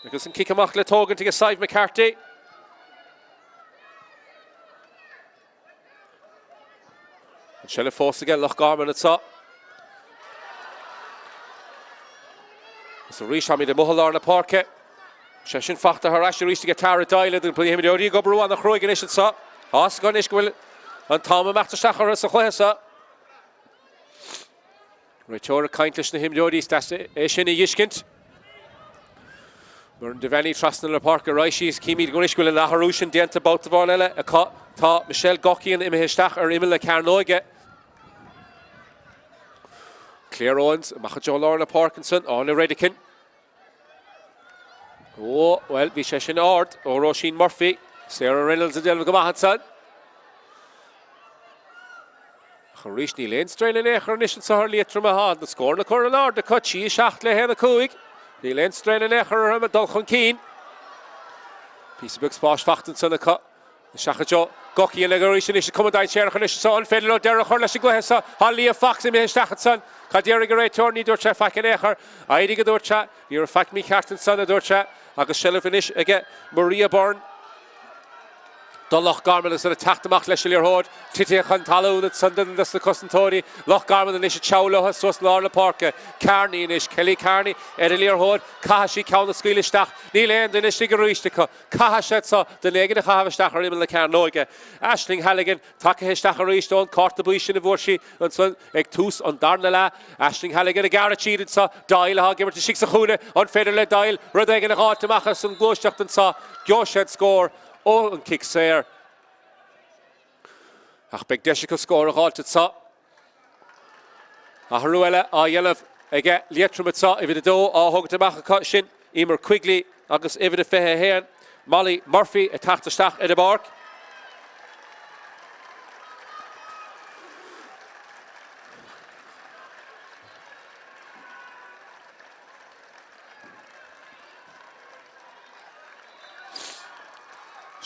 A: Agus Kikamach Letogan to get Sive McCarthy. Shell force again, Loch Garman at top. So Rishami the Mohalar in the parquet. Sheshin Fachta Harashi reached to get Tara Dialed and play him in the Odi Gobru on the Croigan Ish at top. Has gone Ishkwil and Tom Mac Stacher as a Chlesa. Richora Kindlish to him the Odi Stas Ishini Yishkint. Burn Devani trusting the park Raishis, Kimi Gunishkwil and Laharushan Dient about the Varnella, a cut, Ta Michelle Gocki and Imihistach or Imila Carnoga. Claire Owens, Machajo Lorna Parkinson, on the Redican. Oh, well, Visheshin Ard, or Roisin Murphy, Sarah Reynolds and Delva Gamahatsan. Harishni Lane strain and Echer Nishan Sahar Liatroim, the score in the corner, the cut, she Shachtle Hen the Kuig. The Lane strain and Echer, and Dolchan Keen. Piece of big splash Fachton the cut. Shachajo, Gocki and Legarishan is coming down Sherach and Nishan, Federal Derek Horlash Guessa, Halia Fox in Stachatson, Kaderi Garay Torni Dorcha Fak and Echer, Idiga Dorcha, you're a fact me Carton Son of Dorcha, Agus Shellifinish again, Maria Bourne. The Loch Garman is at Tachtamach Leshilir Hod, Titi Chantalo, that Sunday, that's the Costantori, Loch Garman and Ish Chowlo, Sus Larla Parka, Carney and Ish, Kelly Carney, Edilir Hod, Kahashi Count the Squealistach, Neil End and Ish Tigarishtika, Kahashetsa, the Negative Havastach, or Imel Carnoga, Ashling Halligan, Takahistach Rishton, Court the Bush in the Vorshi, and Son, Ektus on Darnala, Ashling Halligan, a Garachid, Sa, Dial, give it to Shiksahuna, on Federal Dial, Rodegan, a Hart to Machas, and Gloshach and Sa, Goshed score. Oh, and kicks there. Ach, big Deshika score a halt at Sa. Haruela, Yellow, again, Liatroim at Sa, if it do, Hog to Machakot Shin, Emer Quigley, August Evid of Fehe Molly Murphy, a Tachtaire at the Bark.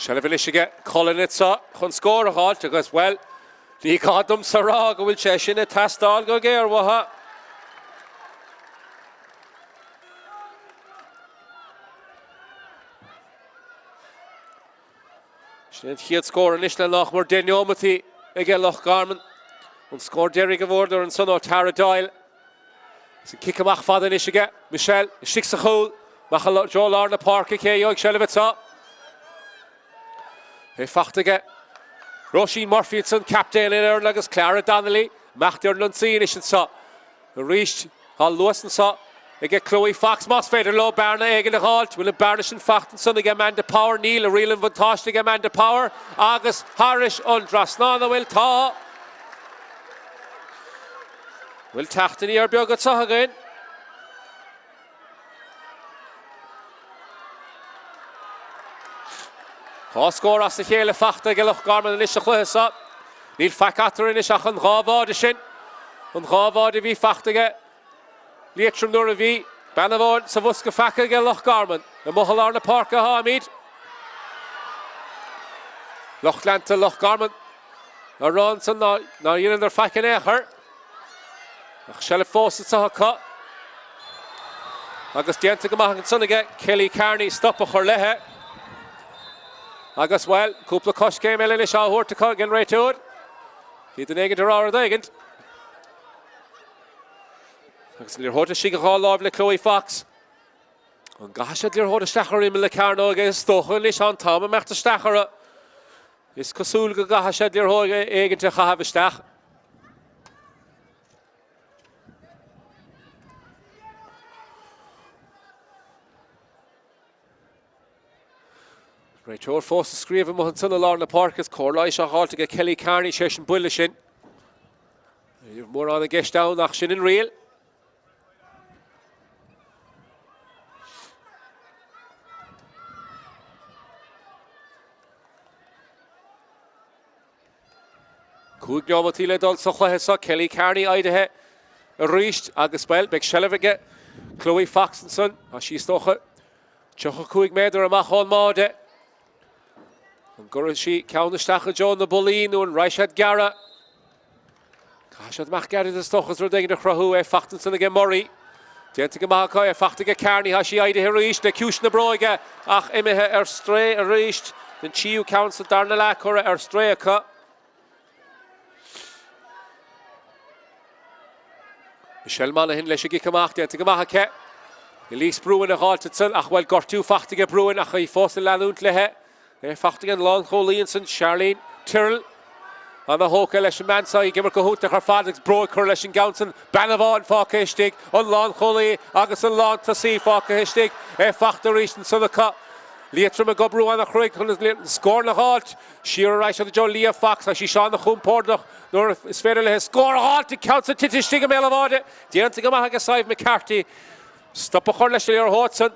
A: Shellevilish Colin Itza, can score a halt, because, well, the Kadum Sarag will Cheshin a Tastal go gear, Waha. She had score initially Loch more Deniomati again Loch Garman. And score Derek of Order and son of Tara Dial. So kick a mach father Nishiga, Michelle, Shiksa Hole, Machal Joe Larna Park, Yog Shellevitza. He Fachtige, Roisin Murphyson, captain in Ireland, agus Clara Donnelly, Machtir Lunseen is sa. Reached Hall Lewis and sa. They get Chloe Fox, Moss Fader Low, Barna Egan Halt, Will Barnish and Fachten, they get Amanda Power, Neil, a real Vantosh, they get Amanda Power, Agus Harish, Undrasnana, Will Ta. Will Tachten here, Biogat again. Score as the Chéile Fachta, Loch Garman and Isha Neil Facator in Ishach and Ravardishin. And Ravardi Fachtige. Liatroim Nuravi, Banavon, Savuska Faka, Loch Garman. The Mohalarna Parka Hamid. Loch Lanta, Loch Garman. Ronson, now you're in their Fakan Echer. Shell Fawcett Sahaka. Agus Diantagamach and Sunniga, Kelly Carney, stop a Horlehe. Agus well, Kupla Kosh came in and Shaw Hortica again right to it. He the negative or the Agus Lir Horta Shigahal Lovely Chloe Fox. And gosh, Lir Horta Stacher in Milicarno against Stochen, Lishan Tom and Marta Stacher. Is Kasul Gash Lir Horta Egan to have a Stach. Right, Joel Foss Screven Mohanson along the park as Corlish Hall to get Kelly Carney, Session Bullishin. You've more on the guest down, action in real. Cúig Matile Dol Sochla Kelly Carney Idahe reached Agaspel, Big Shellavige, Chloe Fox and Son, as she stocha. Chocha Cúig Meder and Machon Maude. And Gurashi, Count the Stacha John the Bolin, and Rashad Gara. Gosh, Mach Gara the Stochas were digging the Crahu, Fachtenson again Murray. Diantagamaka, Fachtiga Carney, Hashi Idahe reached, the Kushna Broiga, Ach Emihe Erstray reached, then Chiu counts the Darnalak or Erstrayaka. Michelle Monaghan leis ag Camach Diantagamaka. Elise Bruin a Haltetson, ach well Gortu Fachtiga Bruin, ach I Fossil Lalunt Lehe. Fachtigan Lon Cholianson, Charlene Tyrrell. On the Hoka Lesh Mansa, you give her Cahoot to her father's bro, Correlation Gownson, Banavon, Faka Hishtig, on Lon Choli, Agus and Lon to see Faka Hishtig, Fachtarish and Sunaka. Liatroim a Gobru on the Craig, score the halt. Shearer Rice of the Joe Leah Fox, as she saw on the Hum Pordach, nor Sferrel score a halt, it counts a Titishtig a Melavode. Diantagamaka Sive McCarthy. Stop a Corlesh Lear Hodson.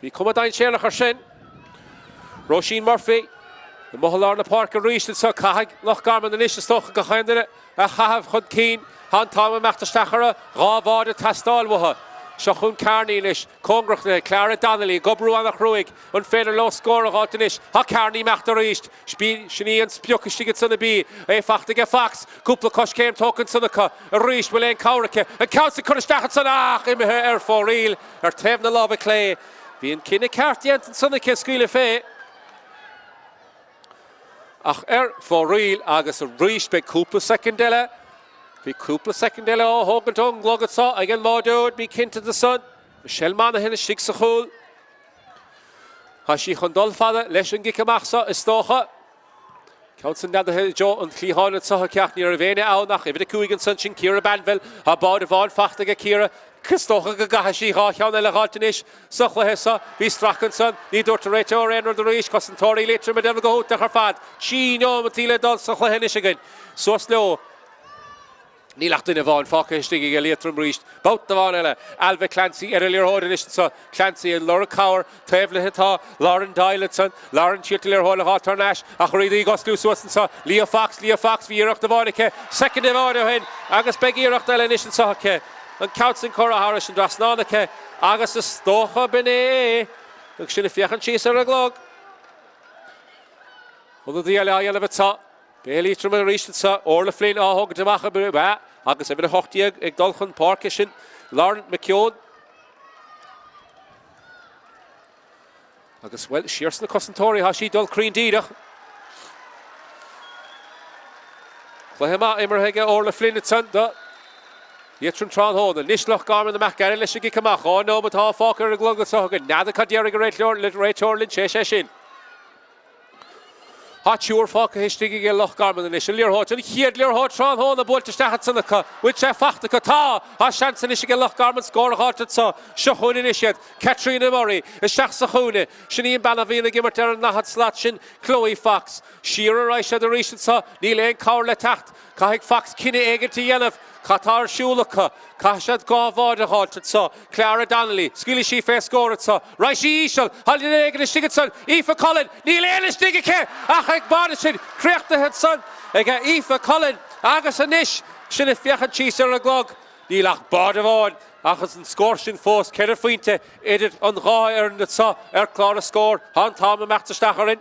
A: We come a dine share of her shin. Roisin Murphy, the Mohalarna Park reached it so Cahag, Loch Garman and Isha Stoch behind it, a Hav Hud Keen, Han Tom and Machta Stachara, Ravard Tastal Waha, Shachun Carney Lish, Congrach, Clara Donnelly, Gobru on the Cruig, and Fader Low score of Altanish, Ha Carney Machta reached, Shani and Spukishigits on the B, a Fachtiga Fox, Kupla Kosh came talking Sunaka, a reached William Kaurike, and counts the Kuristachan Ach, in her for real, or Tevna Love Clay, being Kinna Cartiant and Sunaka Squeal Fay. Ach for real, Agus a reached by Cúpla Secondella. Be Cúpla Secondella, oh, Hogan Tongue, Glogget saw, again Maudod, be kin to the sun. Michelle Monaghan is Shiksachul. Hashi Hondol Father, Leshen Gikamachsa, Estocha. Counts down the hill, Joe, and Clehan and Sahakach near Ravena Aunach, if the Coogan Sunchin, Kira Banville, about Yvonne Fachtiga Kira. Christocha Gagahashi Hachon Elegatinish, Sochla be Strachanson, Nidor to Retor, Ender the Rish, Cossentori, Liatroim, and never go to her fad. Chino, Matila Dol, Sochla Henish again. So slow. Nílachtain Yvonne, Faka Hishtig, Liatroim reached. Bout the Vanilla, Alva Clancy, Earlier Hodinish, so Clancy and Laura Cower, Tevla Hita, Lauren Diletson, Lauren Chitler, Hola Hotarnash, Achridi Goslu Susan, Leah Fox, Vierach the Vonica, second Yvonne, Agus Beggy Rochdelish and Sahake. And counts in Cora Harris and Drasnanake, Agus is Stocha Bene. Look, should have Fiachan Chaser a glog. Although the Yellow of a top, Bailey Truman reached it, sir, Orla Flynn, Hog to Macha, Agus ever a Hochtiag, Egdolchan, Parkishin, Lauren McKeown. Agus, well, Shearson Cossentori, Hashi Dol Creen Dida. Clahema, Immerhega, Orla Flynn, it's under. Liatroim Tron Hall, the Nishloch Garman, the Mac Gary, Lishigi Kamach, oh no, but half Falker, a Glug, so good. Now the Kadiariga Red Lord, Lynch, Sheshin. Há túr fáca histigige Loch Garman in is Liatroim and chéad Liatroim trán hóna búlta stachat sannacha with sé fachta go tá há seansan isige Loch Garman scór háta tá seachún in isiad Katrina Murray is seach sa chúna sin mBan Beo gimmert ar nachat slat sin Chloe Fox Shearer Raisha the Rishan sa níl éon cáir le tacht Caig Fox cinna éigeantí dhéanamh Qatar siúlacha Cashad gáhád a háta tá Clara Donnelly scuile sí fé scóra tá Raisi Ísal halin éigean is stigat san Aoife Cullen níl éon is stiga ce ach ag báda sin creachtathe san ag Aoife Cullen agus a níis sinna fiochan tíos ar a glog níl ach báda bháin achas an scór sin fós ceidir faointe idir an gá ar na tá ar clár a scór hán táma meachta stachar in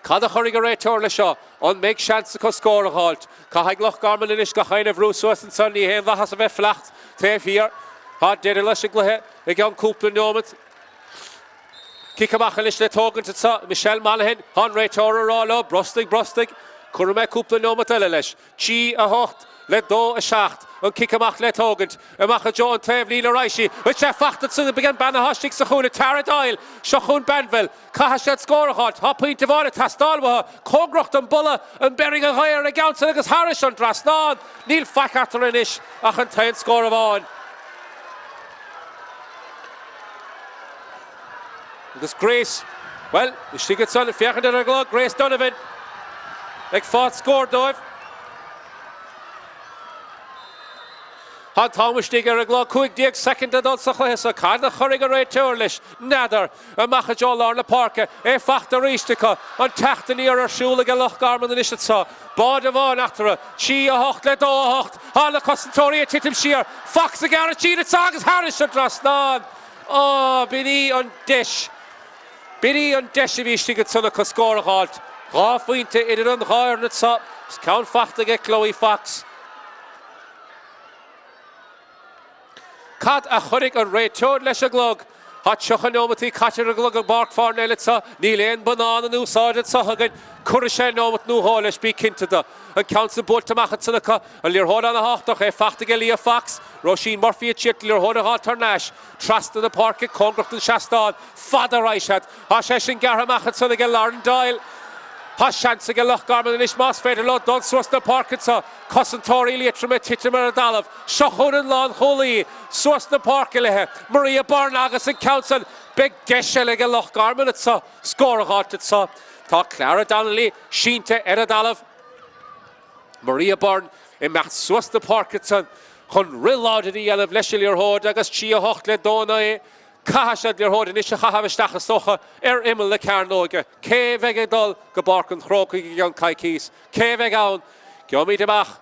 A: Cad a churig a réiteoir le seo an méid seansa go scór a háilt Ca haig Loch Garman inis go chainmh rúsúas an san ní héon bhachas a bheith flecht taobh hír há deidir leis an gluthe ag an cúpla nómad Cic amach leis le tóganta tá Michelle Malahan há réiteoir a rála brostig chuir me cúpla nómad eile leis tí a hocht le dó a seacht an cic amach le tógant amach a John taobh líle Raisi with sé fachtat sunna began banna hastig sa chúna Tráchtaire seachún Benville Caha siad scór a háit há puinte bhána tastáilmhatha cógracht an bulla an bering a ghair a gceansa agus Harris an drasnáin níl fachatar inis ach an tain scór a bháin agus Grace well is tí go sanna fiochan ar a glog Grace Donovan ag fád scór dóibh Há Thomas ar a glá 5 second a dul sa chluisa cad a churig a réiteoir leis nadar amach a Joe na Páirce fachta ríistecha an teachtaí ar siúla go Loch Garman in is atá bád a bháin achtar tí a hocht le dó a hocht há le Commentator titim siar Fox a gar tí a agus Harris a drasnáin bíní an deis a bhíiste go tunna go scór a háilt gá faointe idir an ghair na tá ceann fachta ge Chloe Fox Cad a churig an réiteoir leis a glog há teochan nómatí caitear a glog an Páirc Parnell tá níl éon banán an úsáide tá hagan chuir sé nómat núthá leis bí cinntada an ceann sa búlta machchan sannacha an Liatroim an a háach fachta ge Lia Fox Roisin Murphy a tíir Liatroim a hátar náis trastan na Páirce cógracht an seastáin fada raisiad há sé sin gartha machchan sanna ge Lauren Doyle Há seansa go Loch Garman in is más féidir le dul suas na Páirce tá Commentator Liatroim titim ar a dalamh seachún an lán cholaí suas na Páirce lethe Maria Byrne agus an council big deise le go Loch Garman tá scór a háilte tá Clara Donnelly sínte ar a dalamh Maria Byrne I mecht suas na Páirce chun riláidir í eileh leis Liatroim agus tí a hocht le dóna Cahashad Liatroim in is a chahabh stocha imil le Carnóige cé bheith dul go barc an chrócaigh an caicís cé bheith ann geomíid amach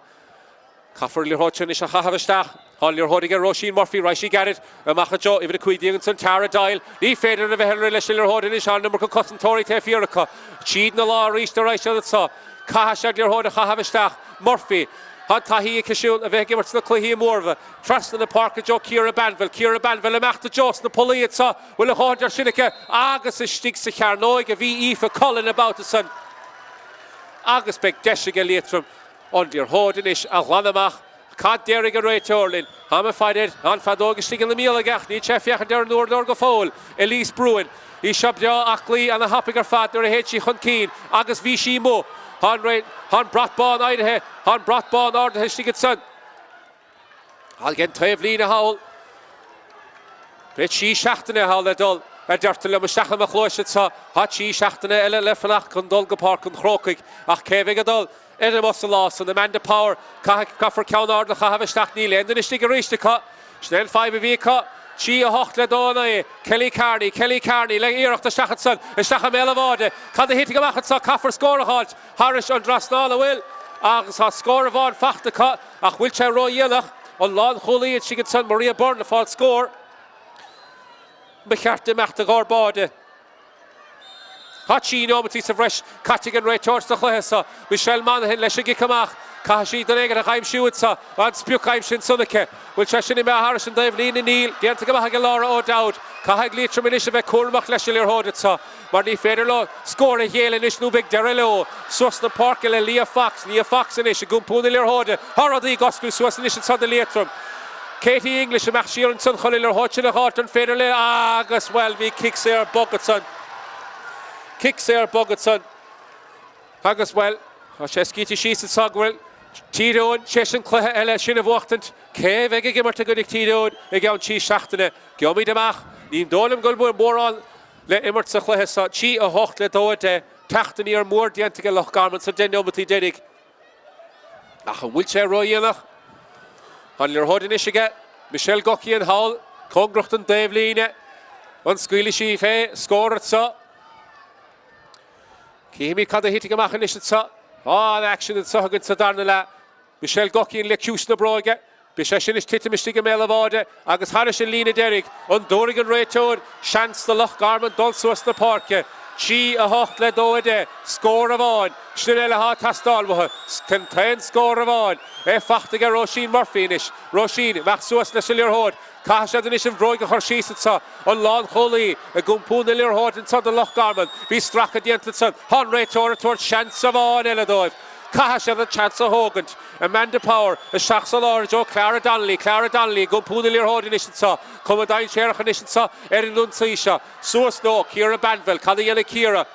A: Caafar Liatroim is a chahabh há Liatroim ige Roisin Murphy Raisi Garrett amach a Jo idir cuidian san Tráchtaire ní féidir a bheith leis Liatroim is an numar go Commentator tSaoir tíad na lá ríiste Raisi tá Cahashad Liatroim a chahabh Murphy Had tahí cisiún a bheith gimmert na cluiche mórmha trasna na Páirce Jo Ciara Banville amach a Jos na Polaí tá bhfuil a háidir sinnacha agus is stig sa Chearnóig a bhí Aoife Cullen about san agus beag deise go Liatroim an Liatroim is a glanamach cad déirigh a réiteoirlinn Hama faidir an fadógus stig in na míle gach ní sé fiochan dear nuair go fóil Elise Bruin í seabdeo aclaí an a hapaig ar fad ar a héití chun cín agus bhí sí mó Han Bratbán Idaithe, Han Bratbán Ardathe stigad san. Hal gen taobh lína hawl. Brit sí seachtainna hawl le dul. Deirtar le maisteach am a Cluiche tá. Hat sí seachtainna eile le fannach chun dul go Páirc an chrócaigh ach céimhigh a dul. Idir mos a lás an Amanda Power caafar ceann Ardathe chahabh isteach ní le. Endan is stig a ríiste Snell 5 a bhí Tí a hocht le dóna Kelly Carney le íirecht a stachad san isteach a méle bháide Cad a hitig amachchan sa Caafar scór a háilt Harris an drasnáil a bhfuil agus há scór a bháin fachta ach bhfuil sé ró dhéanach an lán cholaíad sigad san Maria Byrne a fáil scór be cheartta meachta gárbáide Há tí nómatí sa bhreis caiteigh an réiteoir sa chluiche Michelle Malahan leis a gic amach Cashi the nigger a shoot sa and spiuk sin sunake will chashini me Harrison Dave lean Neil get to go Laura o doubt Cahag Liatroim in ve Colmach Leshilir Hodit sa Marnie Federlo score a Yale in ish no big Derello Sus the Park Leah Fox in ish Gumpunilir Hode Haradi Goscu Swas in ish the Liatroim Katie English and Machir and Son Holiler Hodge in a heart and Federle Agus well we kicks there Bucketson kicks there bugad son. Agus well, sé scíte síos an saghfuil. Tíreoin, sésin cluthe eile sin a bhuachtant. Céh ag gimmart a godig tíreoin ag ann tí seachtainna. Giomid amach, níon dólam gulbúir mórán le immart sa cluthe sa tí a hocht le dóide. Tachtaní ar mór dianta go Loch Garman sa den obatí dénig. Ach an bhfuil sé roiíanach. Han lear hodin isige, Michelle Goki an Hall, Congracht an Davlíne. An scuile sí fé, scórat sa. Cíhimi cad a hitig amach an isad sa. An action an sahagan sa darna le. Michelle Goki an le ciús na bróige. Bisha sin is titimisti go méle bháde, agus haris an lína derig. An dórig an réitóid, seans the Loch Garman dulsuas na parke. Tí a hocht le dóide, scór a bháin. Sin eile há tastalmhathe, ten scór a bháin. Fachtig a Roisin Murphy-inis. Roisin, mach suas na silir hód. Caisiad an is an bróig a chuir síos sa. An lán cholaí, a gumpún a lir hód in sa the Loch Garman. Bhí strach a dianta san. Hon réitóir a tuair seans a bháin eile dóibh. Caisiad a chance a hógant. Amanda Power, a seach sa láir jo Clara Donnelly, gumpún a lir hód in is sa. Comadain séirech an is sa, an lunsa isa. Suas nó, Ciara Banville, cad a dhéanana Ciara.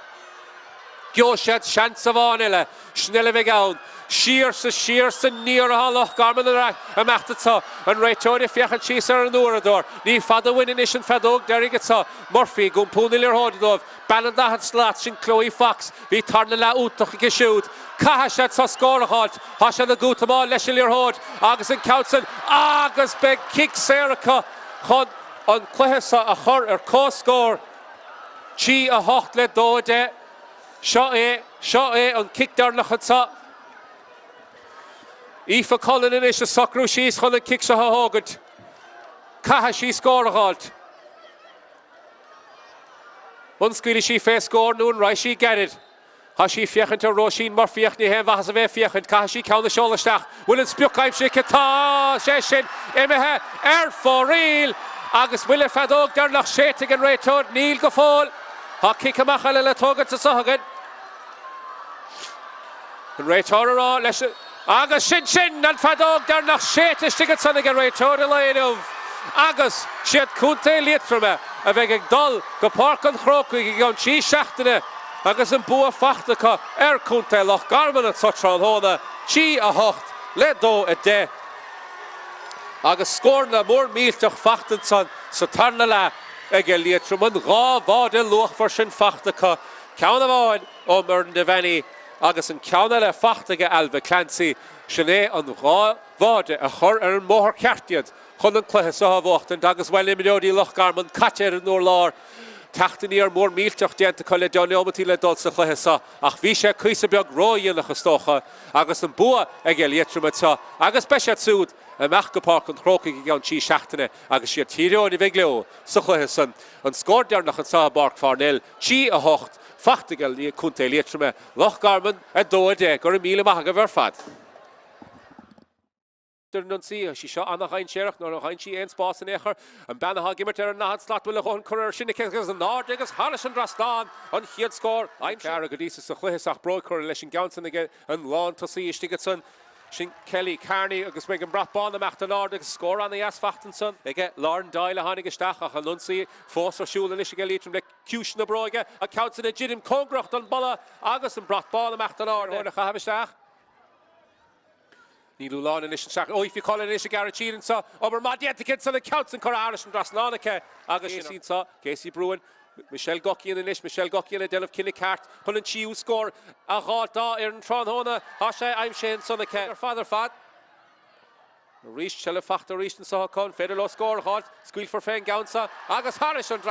A: Gioisiad, seans a bháin eile. Snelle bheith ann. Sheer sa near a Loch Garman a machta sa an réitóide fiachan síos ar an úrador. Ní fad a winnin is an fadóg derig sa Murphy gumpúna lir hódadóibh. Bannan dahan slat sin Chloe Fox. Bhí tarna le útach i siúd. Caisiad sa scóraáid. Hasisiad a gútamá leis lir hód. Agus an Council. Agus be kick Serica. Chun an cluthe sa a chur ar cóscór. Tí a hocht le dóide. Seo é an kick darnachad sa. Aoife Cullen in is a socrú síos chun an kick sa hágad. Caithe sí scóraáilt. Unscuile sí fé scór nún right sí gerid. Tá sí fiachant ar Roisin Murphy-ach ní hen bhas a bheith fiachant. Caithe sí ceann na seolaisteach. Bhfuil an spiúchaimh sí catá sé sin imethe ar fóríl. Agus bhfuil fadóg darnach séitigh an réitóid níl go fáil. Tá kick amach eile le tógad sa sathagad. An réitóir ará leis agus sin an fadóg darnach séitistigad sanna go réitóir a léanamh. Agus siad cúnta Liatroim a bheith ag dul go Páirc an Chrócaigh ag an tí seachtainna agus an bua fachtacha ar cúnta Loch Garman an Sotrán hóna tí a hocht le dó a dé. Agus scórna mór mílteach fachtan san sa tarna le ag Liatroim an gá bhád luach for sin fachtacha ceanna bháin ó mar na bhaine agus an ceanna le fachtacha Alba Clancy sin é an gá bháde a chur ar an móthar ceartiad chun an cluthe sa bhachtan agus bhfuil imimiódí Loch Garman caite ar an nóir lár Tachtaní ar mór mílteach déanta chuile deoneomatí le dul sa cluthe sa ach bhí sé cuisa beag róíonach a stócha agus an bua ag Liatroim sa agus beisiad súd a meach go Páirc an Chrócaigh ag an tí seachtainna agus siad tíreoin i bheith leo sa cluthe san an scór dearnach an sa Páirc Parnell tí a hocht fachtagal ní cúnta Liatroim Loch Garman a dóide gur míle maithe go bhar fad. Nunsi, she shot on the hind sheriff, nor hind she ain't spás in éair, an banna gimmert ar an nahad slot bhfuil a chun chuir sinna cegus an nád agus Harris an Drastan an chiad scór. Ein Clara go dísa sa chluitheach bróid chuir leis an Gaunsan aige an lán tosí istigad san sin Kelly Carney agus meid an bratbán amach an nád agus scór an as fachtan san. Ige Lauren Doyle a hánig isteach ach an Nunsi fós ar siúla leis ige Liatroim le ciúis na bróige a Gaunsan a jidim Congracht an balla agus an bratbán amach an nád a chahabisteach. Níl Lán in is an seach. If you call it is a Garachín sa aber má diatikid sa the Council chur Irish and Drasnánacha agus sin sa Casey Bruin Michelle Goki in the Michelle Goki in a Delph Killicart chun an chiú score a gáta ar an Tránhóna há sé aim sé sonnacha ar father fad Ríist se le fachta ríist an sa chun féidir lo score há scuil for féin Gaunsa agus Harris an